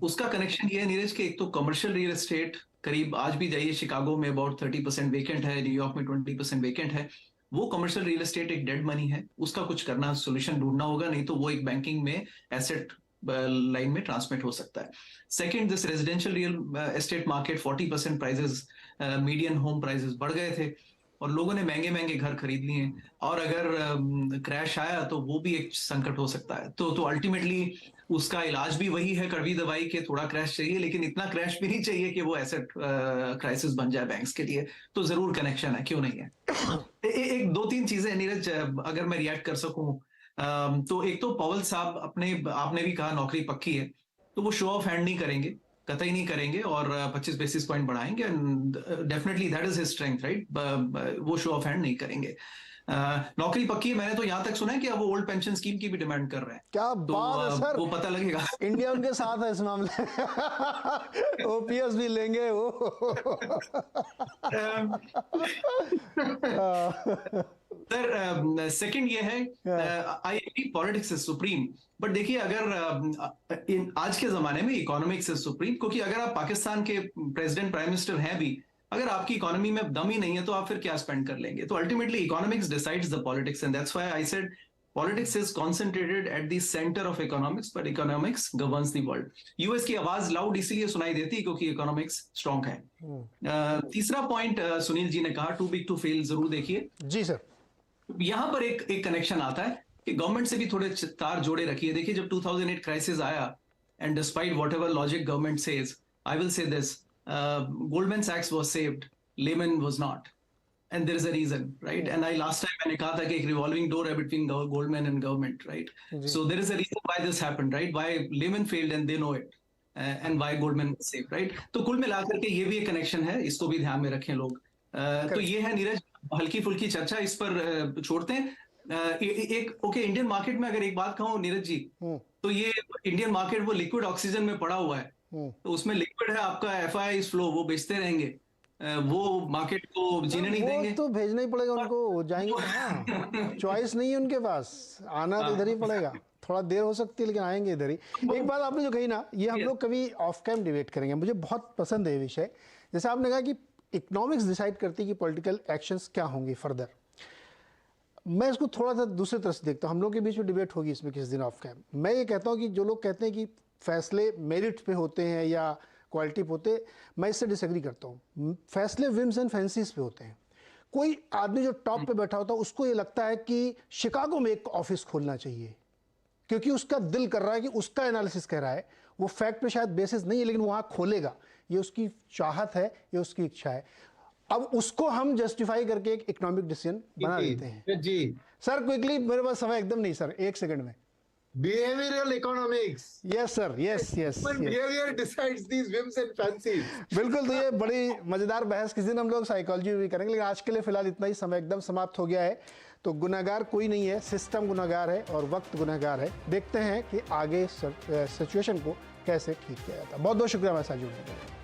B: उसका कनेक्शन ये है नीरज, कि एक तो कमर्शियल रियल एस्टेट करीब, आज भी जाइए, शिकागो में अबाउट 30% वेकेंट है, न्यूयॉर्क में 20% वेकेंट है। वो कमर्शियल रियल एस्टेट एक डेड मनी है, उसका कुछ करना, सोल्यूशन ढूंढना होगा, नहीं तो वो एक बैंकिंग में एसेट लाइन में ट्रांसमिट हो सकता है। Second, this residential real estate market 40% prices, median home prices बढ़ गए थे, और लोगों ने महंगे महंगे घर खरीद लिए, और अगर क्रैश आया तो वो भी एक संकट हो सकता है। तो अल्टीमेटली उसका इलाज भी वही है, कड़वी दवाई के, थोड़ा क्रैश चाहिए, लेकिन इतना क्रैश भी नहीं चाहिए कि वो एसेट क्राइसिस बन जाए बैंक्स के लिए। तो जरूर कनेक्शन है, क्यों नहीं है। एक दो तीन चीजें नीरज, अगर मैं रिएक्ट कर सकूं, तो एक तो पवल साहब, आपने भी कहा नौकरी पक्की है, तो वो शो ऑफ हैंड नहीं करेंगे, कतई नहीं करेंगे, और 25 बेसिस पॉइंट बढ़ाएंगे। Definitely that is his strength, right. वो शो ऑफ हैंड नहीं करेंगे। नौकरी पक्की है। मैंने तो यहां तक सुना है कि अब वो ओल्ड पेंशन स्कीम की भी डिमांड कर रहे हैं।
A: क्या
B: तो
A: बात है सर,
B: वो पता लगेगा।
A: इंडिया उनके साथ है इस मामले। ओपीएस भी लेंगे वो।
B: सर, सेकंड ये है, I agree politics is supreme, but देखिए, अगर आज के जमाने में इकोनॉमिक्स इज सुप्रीम, क्योंकि अगर आप पाकिस्तान के प्रेसिडेंट, प्राइम मिनिस्टर हैं भी, अगर आपकी इकोनॉमी में दम ही नहीं है तो आप फिर क्या स्पेंड कर लेंगे। तो ultimately economics decides the politics, and that's why I said politics is concentrated at the centre of economics, but economics governs the world. US की आवाज लाउड इसलिए सुनाई देती है क्योंकि इकोनॉमिक्स स्ट्रांग है। तीसरा पॉइंट सुनील जी ने कहा, टू बिग टू फेल, जरूर देखिए।
A: जी सर।
B: यहां पर एक कनेक्शन आता है कि गवर्नमेंट से भी थोड़े तार जोड़े रखिए। देखिए, जब 2008 क्राइसिस आया, and despite whatever logic government says, I will say this, Goldman सैक्स was saved, Lehman was not, and there is a reason, right. And I last time मैंने कहा था कि एक रिवॉल्विंग डोर है between Goldman and government, right. So there is a reason why this happened, right, why Lehman failed and they know it, and why Goldman was saved, right. तो कुल मिलाकर के ये भी एक कनेक्शन है, इसको भी ध्यान में रखें लोग। तो ये है नीरज, हल्की फुल्की चर्चा इस पर छोड़ते हैं। एक ओके, इंडियन मार्केट में अगर एक बात कहूं नीरज जी, तो ये इंडियन मार्केट वो लिक्विड ऑक्सीजन में पड़ा हुआ है, तो उसमें लिक्विड है, आपका एफआई फ्लो, वो बेचते रहेंगे, वो मार्केट को जीने नहीं देंगे।
A: वो तो भेजना ही पड़ेगा उनको, वो जाएंगे कहाँ? चॉइस नहीं है उनके पास, आना तो इधर ही पड़ेगा। थोड़ा देर हो सकती है लेकिन आएंगे इधर ही। एक बात आपने जो कही ना, ये हम लोग कभी ऑफ कैम डिबेट करेंगे, मुझे बहुत पसंद है ये विषय। जैसे आपने कहा कि इकोनॉमिक्स डिसाइड करती है कि पॉलिटिकल एक्शंस क्या होंगे फर्दर। मैं इसको थोड़ा सा दूसरे तरह से देखता हूँ, हम लोग के बीच में डिबेट होगी इसमें किसी दिन ऑफ कैम। मैं ये कहता हूँ कि जो लोग कहते हैं कि फैसले मेरिट पे होते हैं या क्वालिटी पे होते, मैं इससे डिसएग्री करता हूँ। फैसले विम्स एंड फैंसीज पे होते हैं। कोई आदमी जो टॉप पे बैठा होता है उसको ये लगता है कि शिकागो में एक ऑफिस खोलना चाहिए, क्योंकि उसका दिल कर रहा है, कि उसका एनालिसिस कह रहा है, वो फैक्ट पे शायद बेसिस नहीं है लेकिन वहाँ खोलेगा, ये उसकी चाहत है, ये उसकी इच्छा है। अब उसको हम जस्टिफाई करके एक इकोनॉमिक डिसीजन बना लेते हैं।
D: जी
A: सर क्विकली, मेरे पास समय एकदम नहीं सर, 1 सेकंड में।
D: Behavioural economics,
A: yes sir, yes yes.
D: Behaviour decides these whims and fancies।
A: बिल्कुल, तो ये बड़ी मजेदार बहस, किसी दिन हम लोग साइकोलॉजी भी करेंगे, लेकिन आज के लिए फिलहाल इतना ही, समय एकदम समाप्त हो गया है। तो गुनहगार कोई नहीं है, सिस्टम गुनहगार है और वक्त गुनहगार है। देखते हैं कि आगे सिचुएशन को कैसे ठीक किया जाता है। बहुत बहुत शुक्रिया हमारे साथ जुड़ने के लिए।